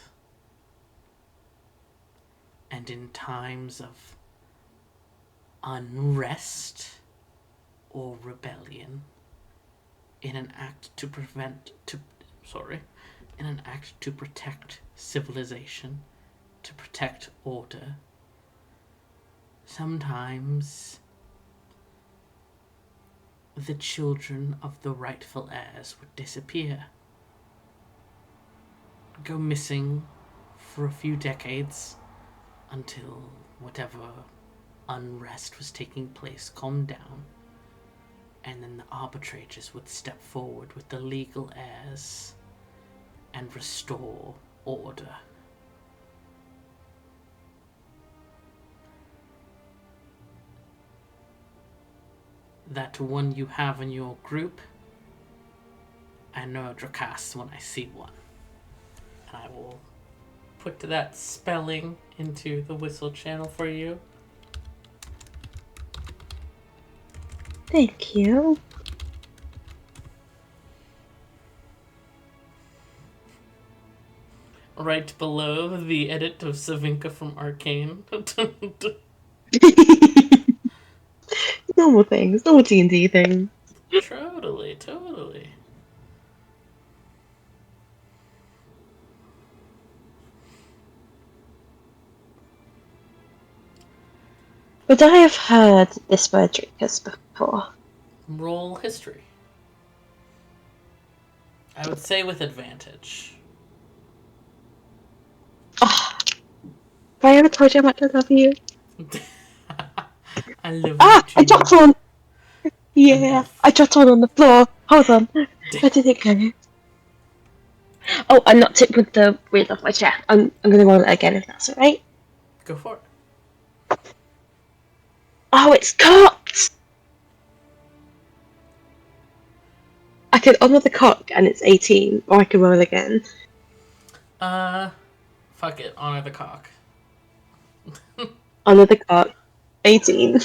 And in times of unrest or rebellion, in an act to protect civilization, to protect order, sometimes the children of the rightful heirs would disappear, go missing for a few decades until whatever unrest was taking place calmed down, and then the arbitrators would step forward with the legal heirs and restore order. That one you have in your group, I know a Dracass when I see one. And I will put that spelling into the whistle channel for you. thank you. Right below the edit of Savinka from Arcane. Normal things, normal D&D things. Totally, totally. But I have heard this word drinkers before. Roll history. I would say with advantage. Oh, have I ever told you how much I love you? I love you I too. dropped one! An Yeah, I F. dropped one on the floor. Hold on. Where did it go? Oh, I knocked it with the wheel off my chair. I'm gonna roll it again if that's alright. Go for it. Oh, it's cocked! I could honour the cock and it's 18, or I can roll again. Uh, Fuck it. Honor the cock. Honour the cock, 18.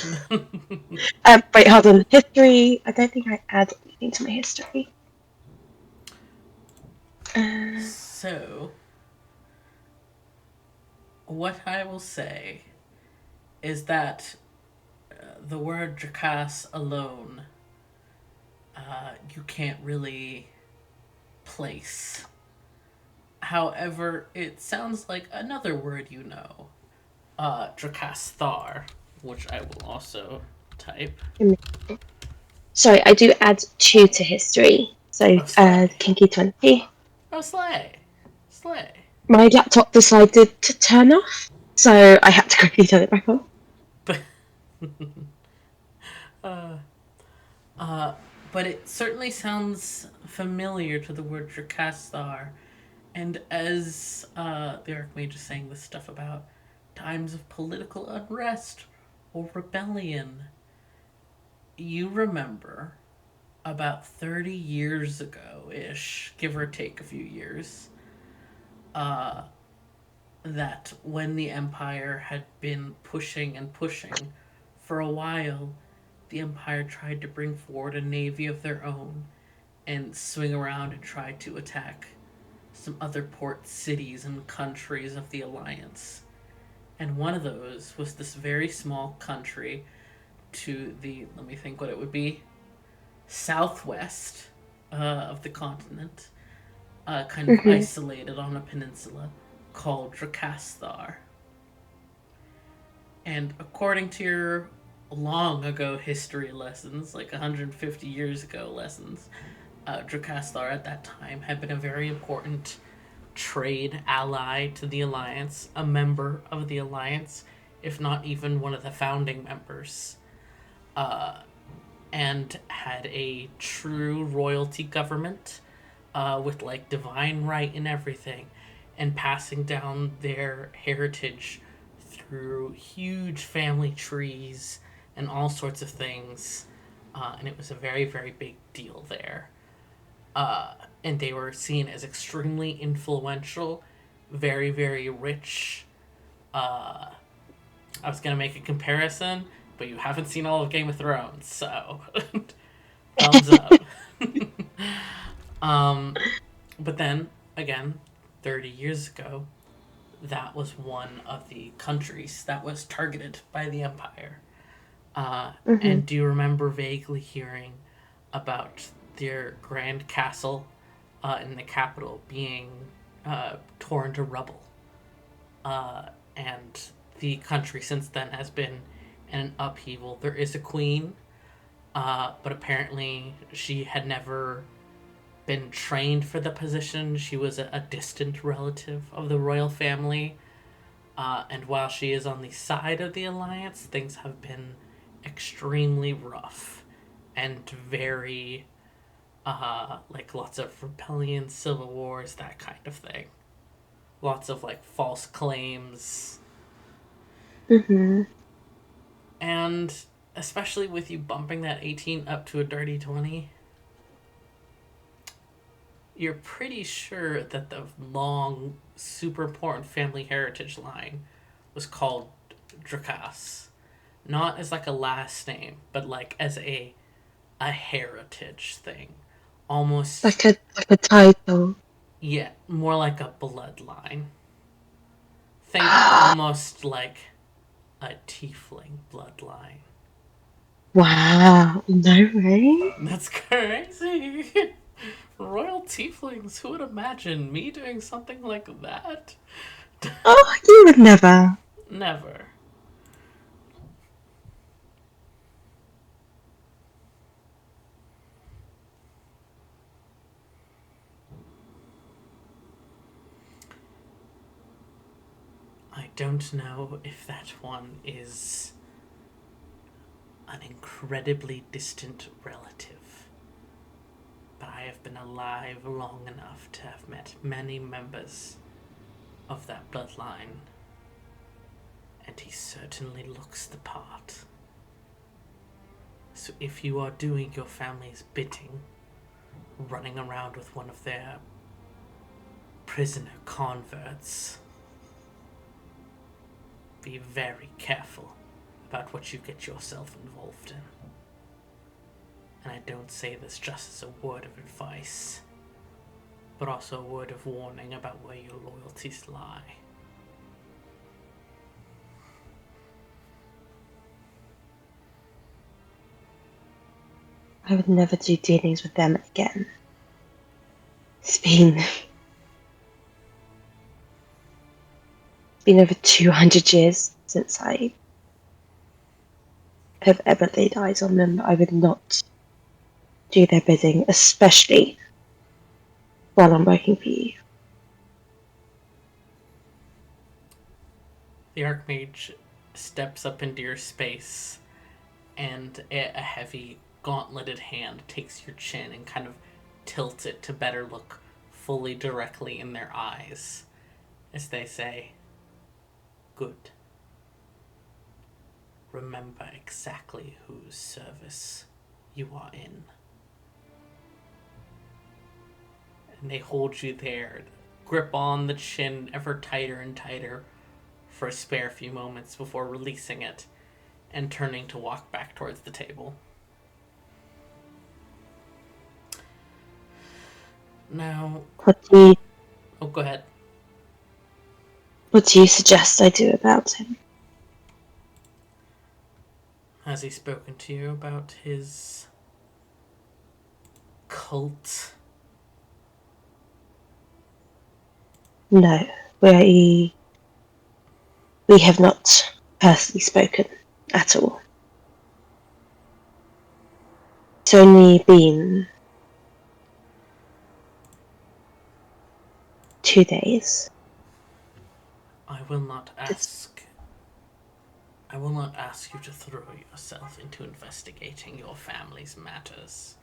Wait, hold on. History. I don't think I add anything to my history. Uh, So, what I will say is that the word Drakas alone, you can't really place. However, it sounds like another word you know, Drakas Thar, which I will also type. sorry, I do add 2 to history. So, Oh, slay. kinky 20. Oh, slay. Slay. My laptop decided to turn off, so I had to quickly turn it back on. But it certainly sounds familiar to the word Drakasthar. And as the Archmage is saying this stuff about times of political unrest or rebellion, you remember about 30 years ago ish, give or take a few years, uh, that when the Empire had been pushing and pushing for a while, the Empire tried to bring forward a navy of their own and swing around and try to attack some other port cities and countries of the Alliance. And one of those was this very small country to the, let me think what it would be, southwest of the continent, kind of Mm-hmm. isolated on a peninsula called Drakasthar. And according to your long ago history lessons, like 150 years ago lessons, Drakasthar at that time had been a very important trade ally to the Alliance, a member of the Alliance, if not even one of the founding members, and had a true royalty government with like divine right and everything, and passing down their heritage through huge family trees and all sorts of things. And it was a very, very big deal there. And they were seen as extremely influential, very, very rich. I was going to make a comparison, but you haven't seen all of Game of Thrones, so thumbs up. um, but then, again, 30 years ago, that was one of the countries that was targeted by the Empire. Mm-hmm. And do you remember vaguely hearing about their grand castle in the capital being torn to rubble? And the country since then has been in an upheaval. There is a queen, but apparently she had never been trained for the position. She was a distant relative of the royal family. And while she is on the side of the alliance, things have been extremely rough and very, like lots of rebellion, civil wars, that kind of thing. Lots of like false claims. Mm-hmm. And especially with you bumping that 18 up to a dirty 20, you're pretty sure that the long, super important family heritage line was called Drakas. Not as like a last name, but like as a heritage thing. Almost, Like a title. yeah, more like a bloodline. Think almost like a tiefling bloodline. Wow. No way. That's crazy. Royal tieflings, who would imagine me doing something like that? Oh, you would never. Never. I don't know if that one is an incredibly distant relative, but I have been alive long enough to have met many members of that bloodline, and he certainly looks the part. So if you are doing your family's bidding, running around with one of their prisoner converts, be very careful about what you get yourself involved in. And I don't say this just as a word of advice, but also a word of warning about where your loyalties lie. I would never do dealings with them again. It's been over 200 years since I have ever laid eyes on them. I would not do their bidding, especially while I'm working for you. The Archmage steps up into your space, and a heavy, gauntleted hand takes your chin and kind of tilts it to better look fully directly in their eyes as they say, "Good. Remember exactly whose service you are in. And they hold you there, grip on the chin ever tighter and tighter for a spare few moments before releasing it and turning to walk back towards the table. Now, What do you oh, go ahead. What do you suggest I do about him? Has he spoken to you about his cult? No, we have not personally spoken at all. It's only been 2 days. I will not ask. I will not ask you to throw yourself into investigating your family's matters.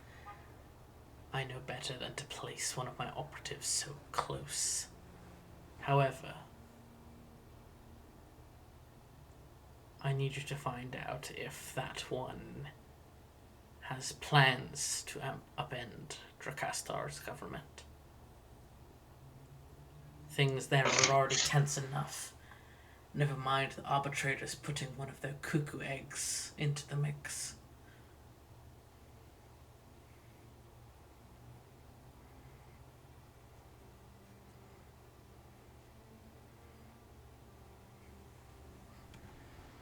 I know better than to place one of my operatives so close. However, I need you to find out if that one has plans to upend Drakastar's government. Things there are already tense enough. Never mind the arbitrators putting one of their cuckoo eggs into the mix.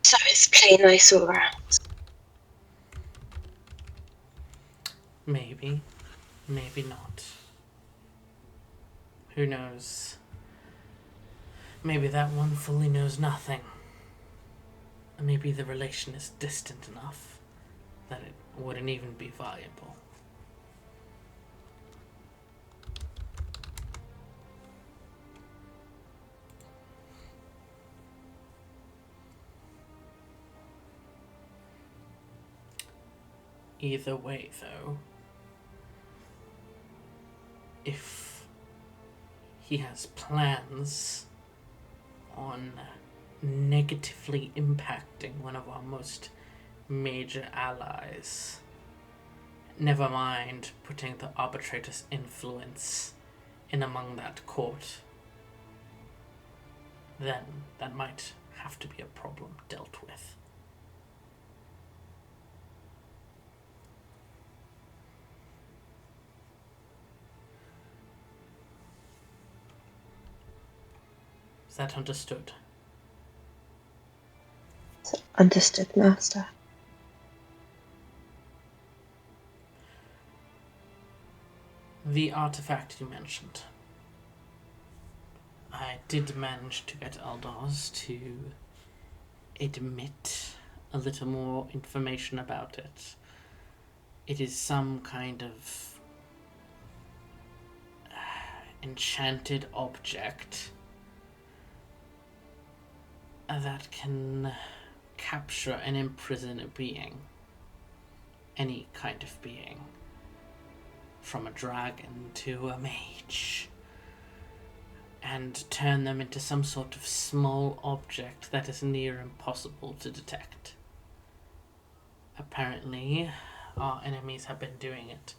So it's plain nice all around. Maybe, maybe not. Who knows? Maybe that one fully knows nothing. Maybe the relation is distant enough that it wouldn't even be viable. Either way, though, if he has plans on negatively impacting one of our most major allies, never mind putting the arbitrator's influence in among that court, then that might have to be a problem dealt with. Is that understood? Understood, Master. The artifact you mentioned. I did manage to get Aldaz to admit a little more information about it. It is some kind of enchanted object that can capture and imprison a being. Any kind of being. From a dragon to a mage. And turn them into some sort of small object that is near impossible to detect. Apparently, our enemies have been doing it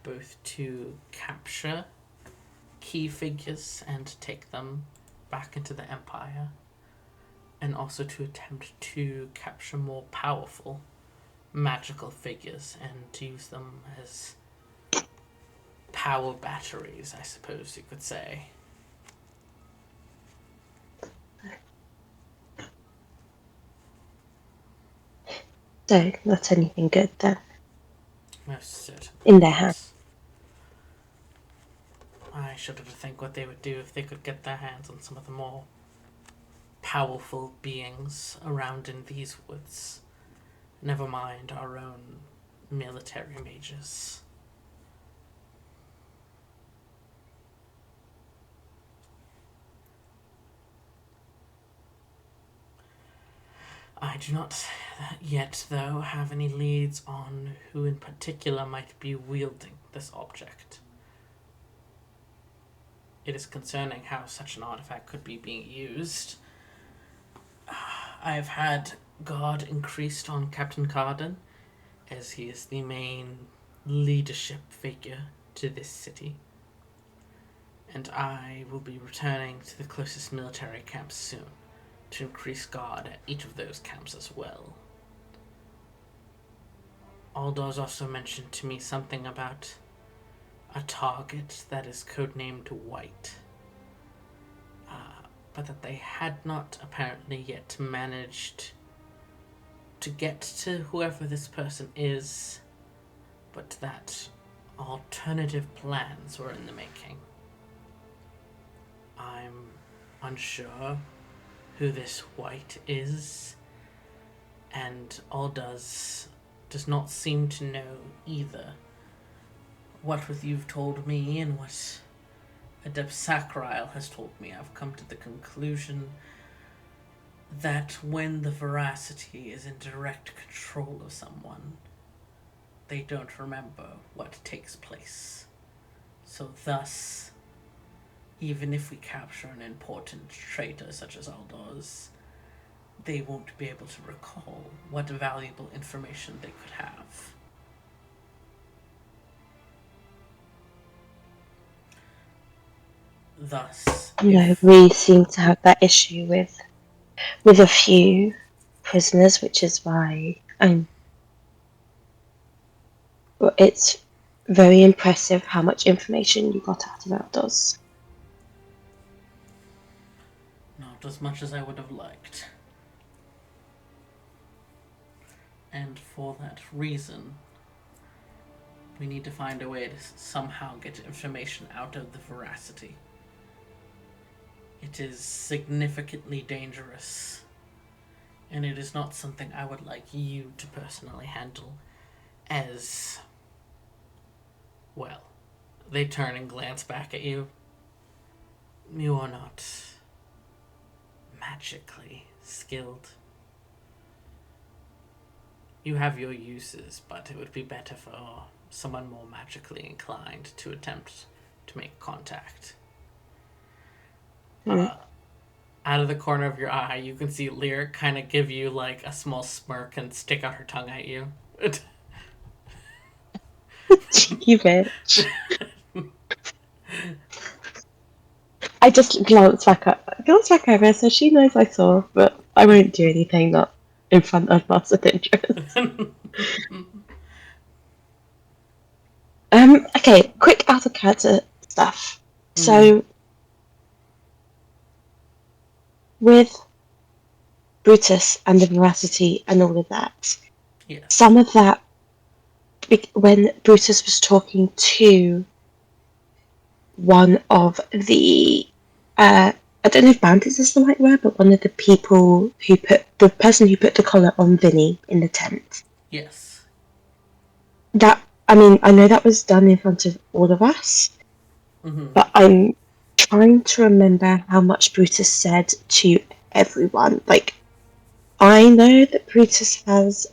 both to capture key figures and take them back into the Empire, and also to attempt to capture more powerful magical figures and to use them as power batteries, I suppose you could say. So, not anything good then. Most certainly. In their hands. I shudder to think what they would do if they could get their hands on some of the more powerful beings around in these woods. Never mind our own military mages. I do not yet, though, have any leads on who in particular might be wielding this object. It is concerning how such an artifact could be being used. I've had guard increased on Captain Carden, as he is the main leadership figure to this city. And I will be returning to the closest military camp soon to increase guard at each of those camps as well. Aldous also mentioned to me something about a target that is codenamed White, but that they had not apparently yet managed to get to whoever this person is, but that alternative plans were in the making. I'm unsure who this White is, and Aldous does not seem to know either. What with you've told me and what Adept Sacriel has told me, I've come to the conclusion that when the veracity is in direct control of someone, they don't remember what takes place. So thus, even if we capture an important traitor such as Aldous, they won't be able to recall what valuable information they could have. Thus, No, we seem to have that issue with a few prisoners, which is why it's very impressive how much information you got out about us. not as much as I would have liked. And for that reason, we need to find a way to somehow get information out of the veracity. It is significantly dangerous, and it is not something I would like you to personally handle as well. They turn and glance back at you. You are not magically skilled. You have your uses, but it would be better for someone more magically inclined to attempt to make contact. Out of the corner of your eye, you can see Lyric kind of give you like a small smirk and stick out her tongue at you. You bitch. I just glance back over, so she knows I saw, but I won't do anything not in front of us of interest. Okay, quick out of character stuff. So, with Brutus and the veracity and all of that, Yes. some of that, when Brutus was talking to one of the, I don't know if bandits is the right word, but one of the people the person who put the collar on Vinny in the tent. Yes. I mean, I know that was done in front of all of us, but I'm trying to remember how much Brutus said to everyone. Like, I know that Brutus has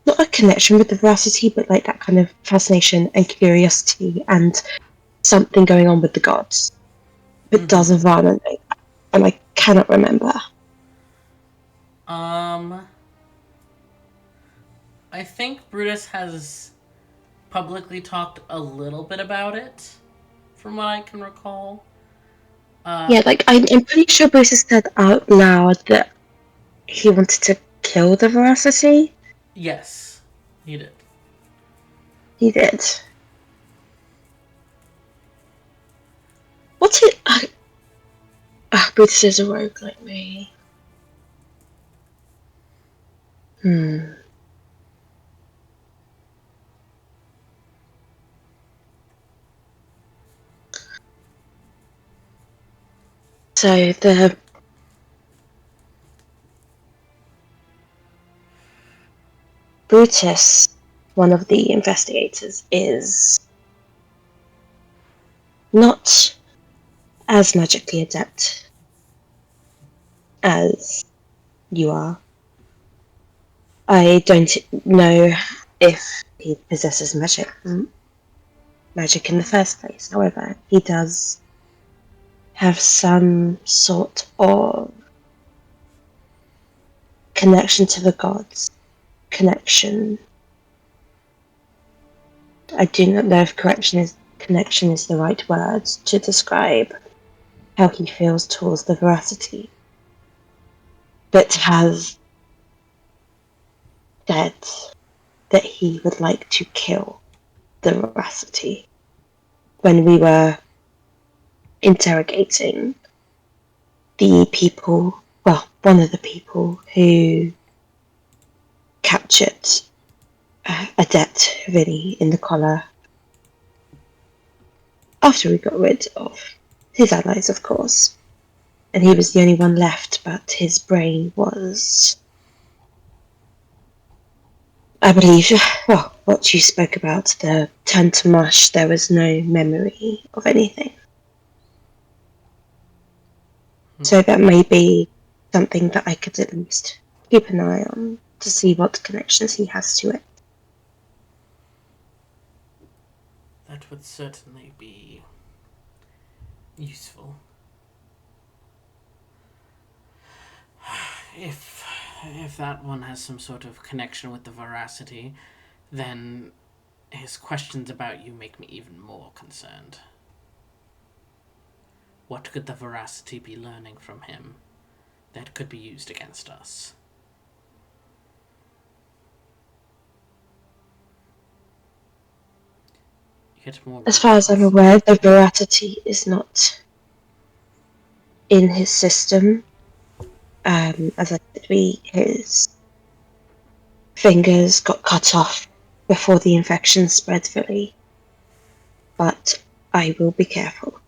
not a connection with the veracity, but like that kind of fascination and curiosity and something going on with the gods. But does Evanna know that? And I cannot remember. I think Brutus has publicly talked a little bit about it, from what I can recall. Yeah, like I'm pretty sure Brutus said out loud that he wanted to kill the veracity. Yes, he did. He did. What's it? Brutus is a rogue like me. So the Brutus, one of the investigators, is not as magically adept as you are. I don't know if he possesses magic in the first place. However, he does have some sort of connection to the gods, connection I do not know if connection is the right word to describe how he feels towards the veracity, but has said that he would like to kill the veracity when we were interrogating the people, well, one of the people who captured Adept really in the collar after we got rid of his allies, of course. And he was the only one left, but his brain was, I believe, well, what you spoke about, the turned to mush, there was no memory of anything. So that may be something that I could at least keep an eye on to see what connections he has to it. That would certainly be useful. If that one has some sort of connection with the veracity, then his questions about you make me even more concerned. What could the veracity be learning from him that could be used against us? Yet more As far as I'm reasons. aware, the veracity is not in his system. As I said, his fingers got cut off before the infection spread fully. But I will be careful,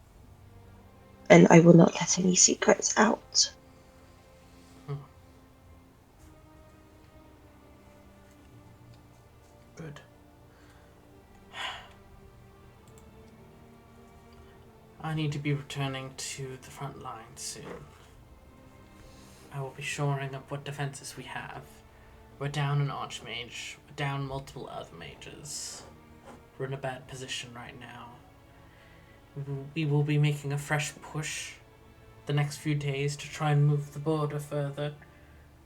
and I will not let any secrets out. Good. I need to be returning to the front line soon. I will be shoring up what defenses we have. We're down an archmage. We're down multiple other mages. We're in a bad position right now. We will be making a fresh push the next few days to try and move the border further.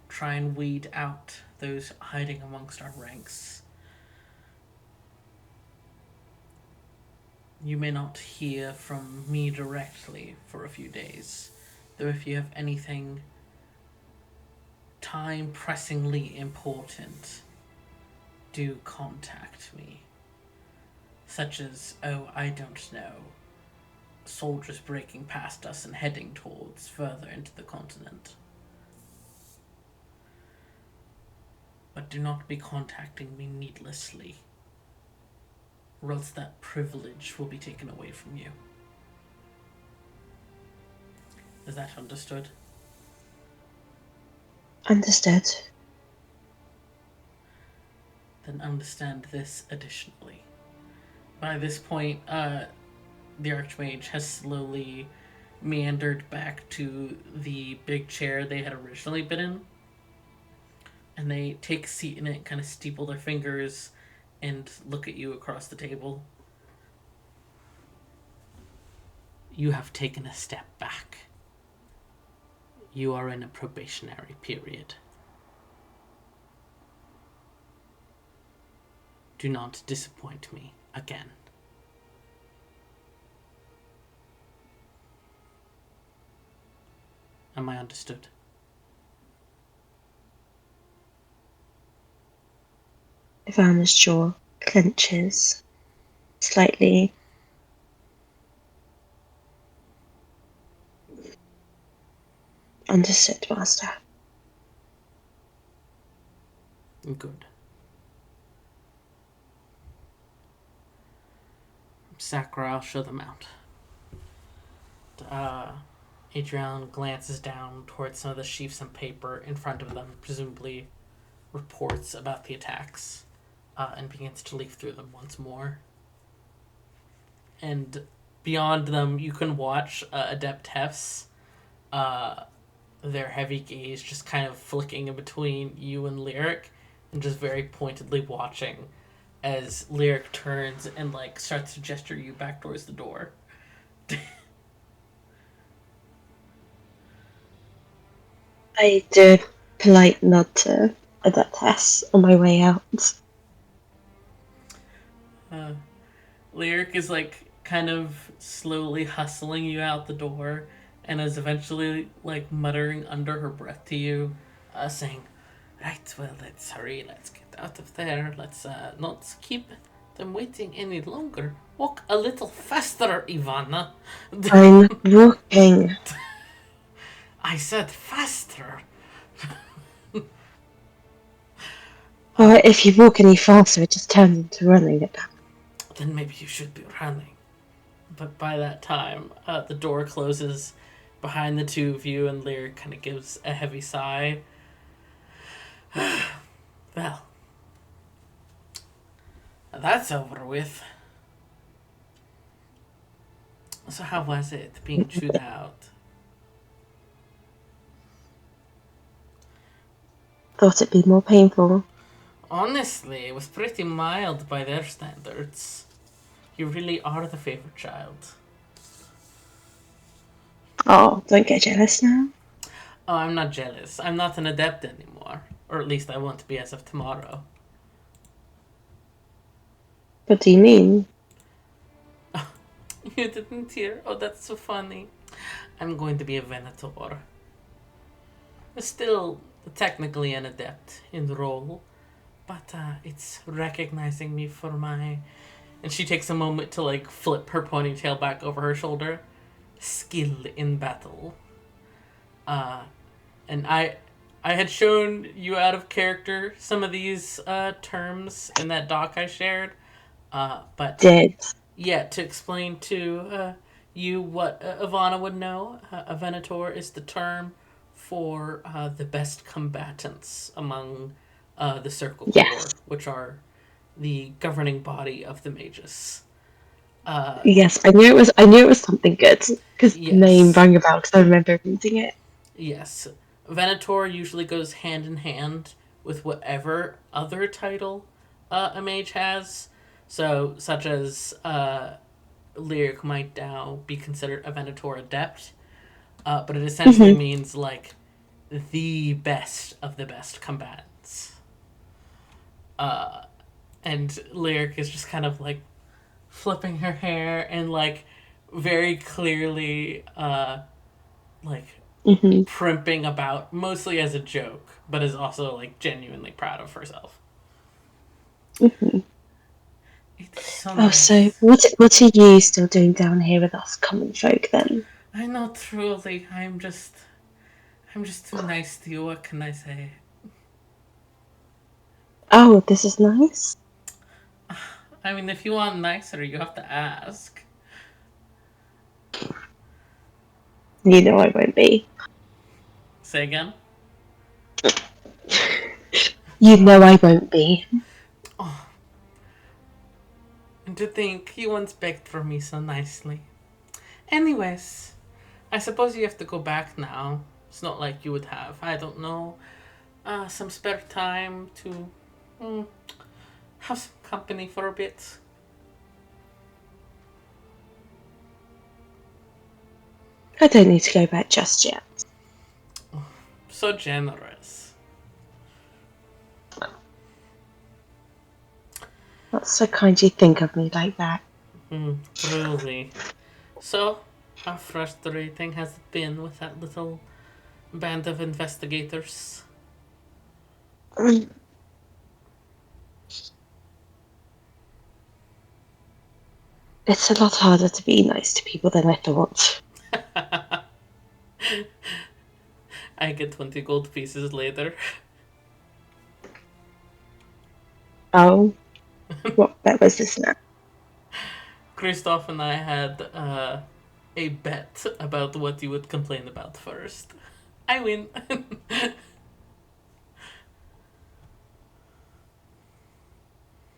Try and weed out those hiding amongst our ranks. You may not hear from me directly for a few days, though if you have anything time pressingly important, do contact me. Such as, oh, I don't know, soldiers breaking past us and heading towards further into the continent. But do not be contacting me needlessly, or else that privilege will be taken away from you. Is that understood? Understood. Then understand this additionally. By this point, the Archmage has slowly meandered back to the big chair they had originally been in. And they take a seat in it, kind of steeple their fingers, and look at you across the table. You have taken a step back. You are in a probationary period. Do not disappoint me again. Am I understood? Evanna's jaw clenches slightly. Understood, Master. Good. Sakura, I'll show them out. Adrian glances down towards some of the sheafs and paper in front of them, presumably reports about the attacks, and begins to leaf through them once more. And beyond them, you can watch Adept Hef's, their heavy gaze just kind of flicking in between you and Lyric, and just very pointedly watching as Lyric turns and like starts to gesture you back towards the door. I do a polite nod to Adept Hess on my way out. Lyric is like kind of slowly hustling you out the door and is eventually like muttering under her breath to you, saying, "Right, well, let's hurry, let's get out of there, let's not keep them waiting any longer. Walk a little faster, Evanna." I'm walking. I said faster. Or if you walk any faster, it just turns into running at that. Then maybe you should be running. But by that time, the door closes behind the two of you, and Lyric kind of gives a heavy sigh. Well, that's over with. So how was it being chewed out? Thought it'd be more painful. Honestly, it was pretty mild by their standards. You really are the favorite child. Oh, don't get jealous now. Oh, I'm not jealous. I'm not an adept anymore. Or at least I won't be as of tomorrow. What do you mean? You didn't hear? Oh, that's so funny. I'm going to be a Venator. Still technically an adept in the role, but it's recognizing me for my. And she takes a moment to like flip her ponytail back over her shoulder. Skill in battle. And I had shown you out of character some of these terms in that doc I shared, but Did. yeah, to explain to you what Evanna would know, a Venator is the term for the best combatants among the Circle Yes. Corps, which are the governing body of the mages. Yes, I knew it was. I knew it was something good because the name Yes, rang a bell. Because I remember reading it. yes. Venator usually goes hand in hand with whatever other title a mage has. So, such as Lyric might now be considered a Venator adept, but it essentially Mm-hmm. means like the best of the best combatants. And Lyric is just kind of like flipping her hair and like very clearly like Mm-hmm. primping about, mostly as a joke, but is also like genuinely proud of herself. Mm-hmm. It is so Oh, so nice. what are you still doing down here with us common folk then? I know, truly. I'm just too nice to you. What can I say? Oh, this is nice. I mean, if you want nicer, you have to ask. You know I won't be. Say again. You know I won't be. Oh, and to think you once begged for me so nicely. Anyways, I suppose you have to go back now. It's not like you would have, I don't know, some spare time to mm, have some company for a bit. I don't need to go back just yet. So generous. That's so kind you think of me like that. Truly. So, how frustrating has it been with that little band of investigators? It's a lot harder to be nice to people than I thought. I get 20 gold pieces later. Oh, what bet was this now? Christoph and I had a bet about what you would complain about first. I win.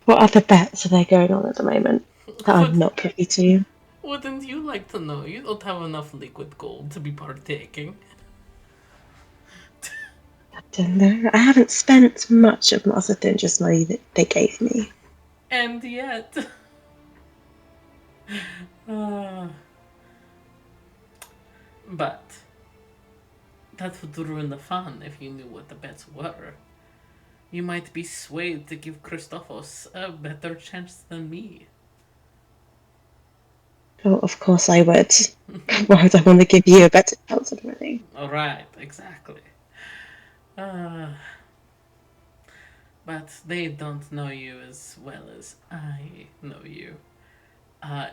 What other bets are there going on at the moment that I'm Would, not privy to? wouldn't you like to know? You don't have enough liquid gold to be partaking. I don't know. I haven't spent much of other than just money that they gave me. And yet. Uh, but that would ruin the fun if you knew what the bets were. You might be swayed to give Christophos a better chance than me. Oh, of course I would. Why would I want to give you a better chance of winning? Alright, exactly. Uh, but they don't know you as well as I know you.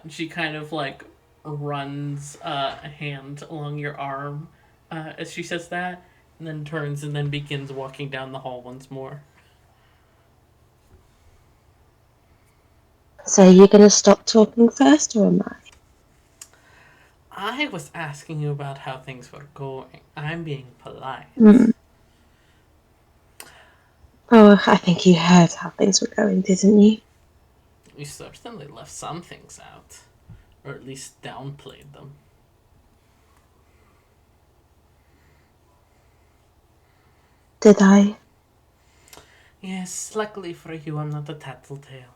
She kind of like runs a hand along your arm as she says that, and then turns and then begins walking down the hall once more. So you're going to stop talking first, or am I? I was asking you about how things were going. I'm being Hmm. polite. Oh, I think you heard how things were going, didn't you? You certainly left some things out, or at least downplayed them. Did I? Yes, luckily for you, I'm not a tattletale.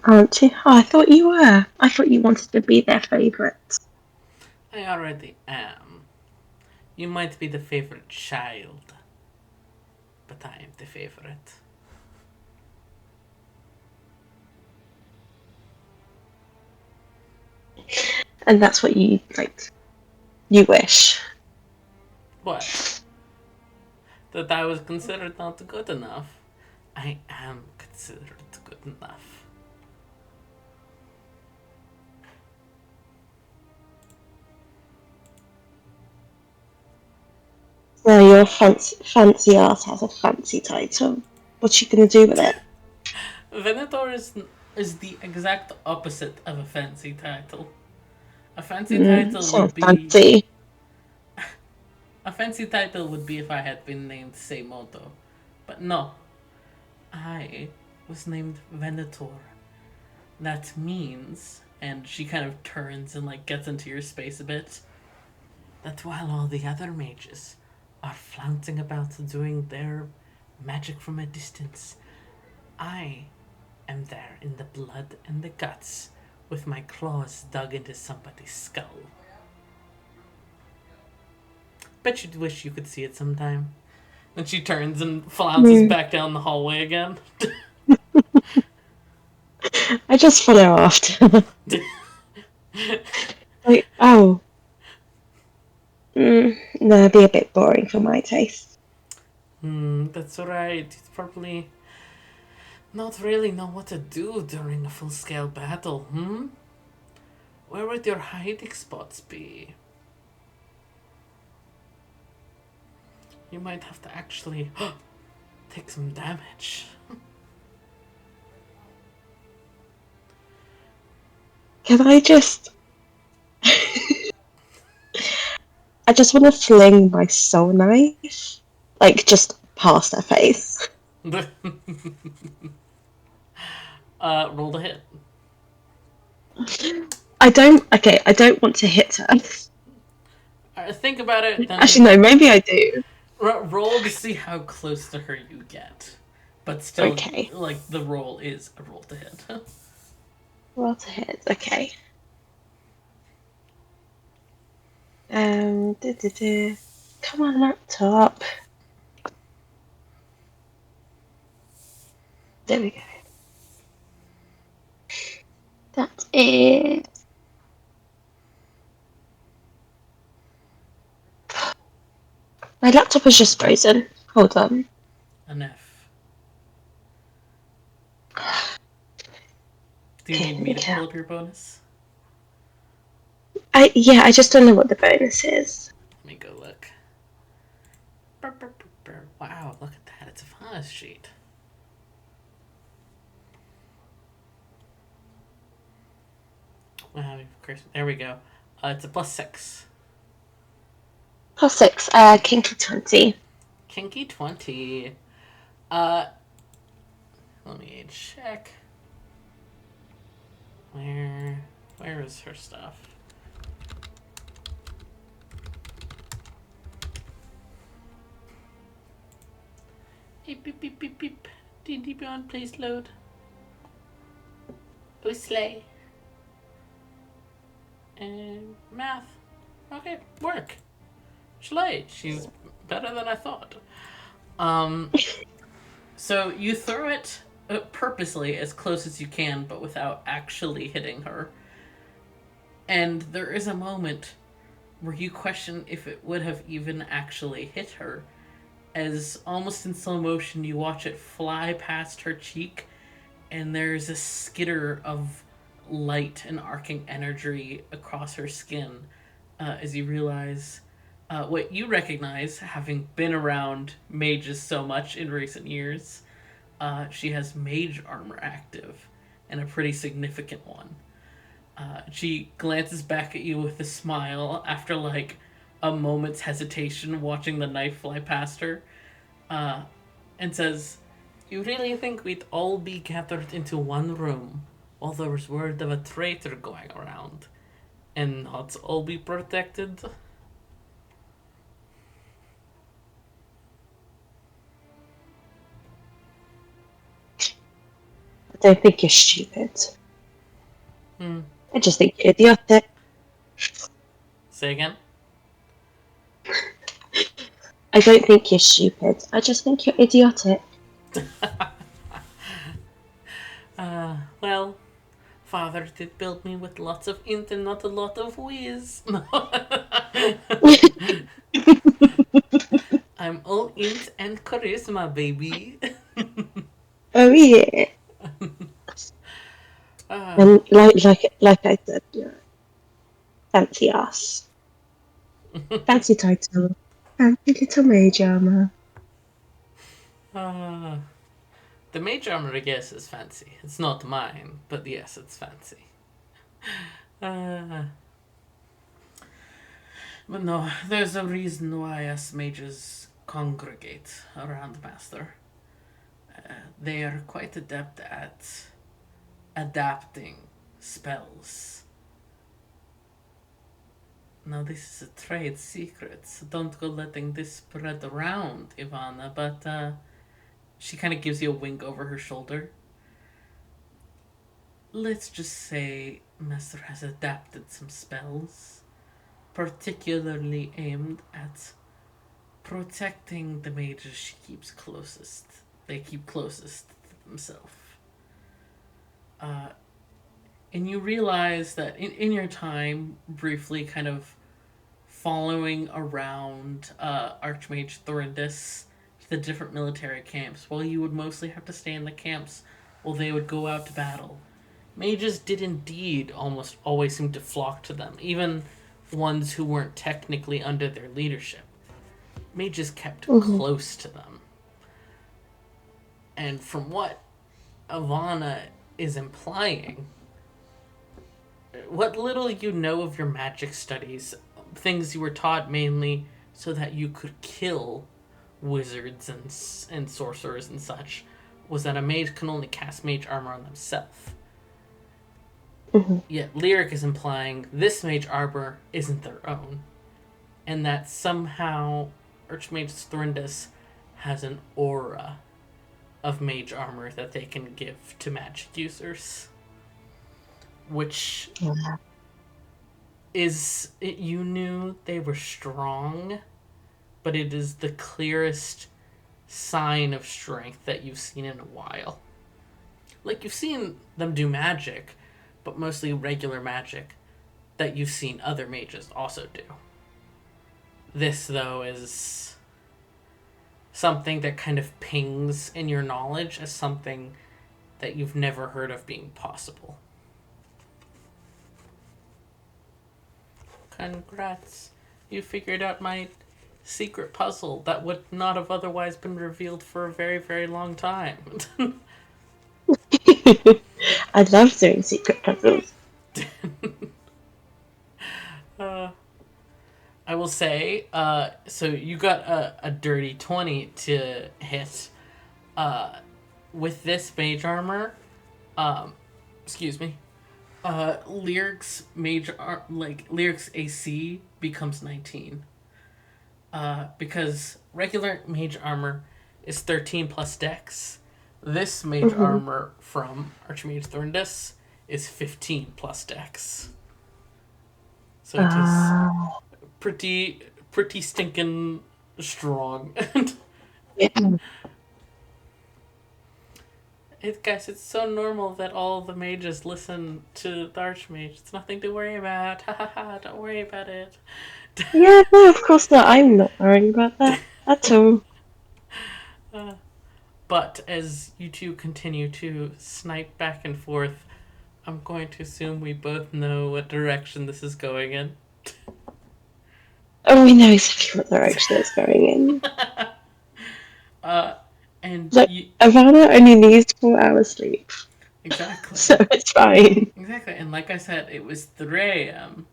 Aren't you? Oh, I thought you were. I thought you wanted to be their favourite. I already am. You might be the favorite child, but I am the favorite. And that's what you, like, you wish. What? That I was considered not good enough? I am considered good enough. Now your fancy ass has a fancy title. What's she going to do with it? Venator is the exact opposite of a fancy title. A fancy title It's would not be fancy. a fancy title would be if I had been named Seimoto. But no, I was named Venator. That means, and she kind of turns and like gets into your space a bit, that while all the other mages are flaunting about doing their magic from a distance, I am there in the blood and the guts with my claws dug into somebody's skull. Bet you'd wish you could see it sometime. Then she turns and flounces Mm. back down the hallway again. I just follow after. Like, oh, no, it'd be a bit boring for my taste. That's right. You'd probably not really know what to do during a full scale battle, Where would your hiding spots be? You might have to actually take some damage. Can I just. I just want to fling my soul knife, like, just past her face. Roll the hit. I don't want to hit her. Think about it, then Actually, no, maybe I do. roll to see how close to her you get. But still, Okay. like, the roll is a roll to hit. Well to hit. Okay. Come on, laptop. There we go. That is. My laptop is just frozen. Hold on. An F. Do you Okay, need let me me to go. pull up your bonus? I just don't know what the bonus is. Let me go look. Wow, look at that. It's a bonus sheet. There we go. It's a +6. +6. Kinky 20. Kinky 20. Uh, Let me check. Where is her stuff? Beep beep beep beep beep. D&D Beyond, please load. Oh, slay. And math. Okay, work. Slay. She's better than I thought. Um, So you throw it purposely as close as you can, but without actually hitting her. And there is a moment where you question if it would have even actually hit her, as almost in slow motion you watch it fly past her cheek, and there's a skitter of light and arcing energy across her skin as you realize what you recognize, having been around mages so much in recent years. She has mage armor active, and a pretty significant one. She glances back at you with a smile after like a moment's hesitation watching the knife fly past her, uh, and says, "You really think we'd all be gathered into one room while there was word of a traitor going around and not all be protected?" I don't think you're stupid. Hmm. I just think you're idiotic. Say again? I don't think you're stupid. I just think you're idiotic. Well, father did build me with lots of int and not a lot of whiz. I'm all int and charisma, baby. Oh yeah. uh, And like I said, yeah, fancy ass, fancy title, fancy little mage armor. uh, the mage armor, I guess, is fancy. It's not mine, but yes, it's fancy. Uh, but no, there's a reason why us mages congregate around Master. They are quite adept at adapting spells. Now, this is a trade secret, so don't go letting this spread around, Evanna, but she kind of gives you a wink over her shoulder. Let's just say Master has adapted some spells, particularly aimed at protecting the mages she keeps closest. They keep closest to themselves. Uh, and you realize that in your time, briefly kind of following around Archmage Thorindus to the different military camps, while you would mostly have to stay in the camps while they would go out to battle, mages did indeed almost always seem to flock to them, even ones who weren't technically under their leadership. Mages kept Mm-hmm. close to them. And from what Evanna is implying, what little you know of your magic studies, things you were taught mainly so that you could kill wizards and sorcerers and such, was that a mage can only cast mage armor on themselves. Mm-hmm. Yet Lyric is implying this mage armor isn't their own, and that somehow Archmage Thorindus has an aura of mage armor that they can give to magic users, which Yeah. is you knew they were strong, but it is the clearest sign of strength that you've seen in a while. Like you've seen them do magic, but mostly regular magic that you've seen other mages also do. This though is something that kind of pings in your knowledge as something that you've never heard of being possible. Congrats. You figured out my secret puzzle that would not have otherwise been revealed for a very, very long time. I love doing secret puzzles. uh, I will say, so you got a dirty 20 to hit. With this mage armor, um, excuse me, Lyric's AC becomes 19. Because regular mage armor is 13 plus dex. This mage Mm-hmm. armor from Archmage Thorndus is 15 plus dex. So it is Uh, pretty stinking strong. yeah. Guys, it's so normal that all the mages listen to the Archmage. It's nothing to worry about. Ha ha ha, don't worry about it. Yeah, no, of course not. I'm not worrying about that at all. But as you two continue to snipe back and forth, I'm going to assume we both know what direction this is going in. Oh, we know exactly what direction it's going in. Uh, and Look, you. Evanna only needs 4 hours sleep, so Exactly. it's fine. Exactly. And like I said, it was 3 a.m.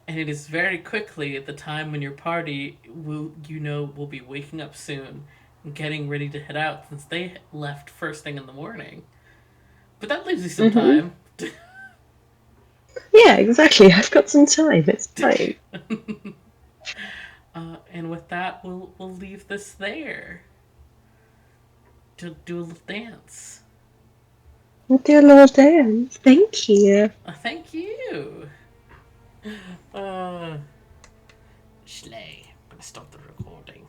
And it is very quickly at the time when your party will be waking up soon and getting ready to head out since they left first thing in the morning. But that leaves you some Hmm. time. Yeah, exactly. I've got some time. It's fine. And with that, we'll leave this there to do a little dance. We'll do a little dance. Thank you. Thank you. Uh, Schley. I'm gonna stop the recording.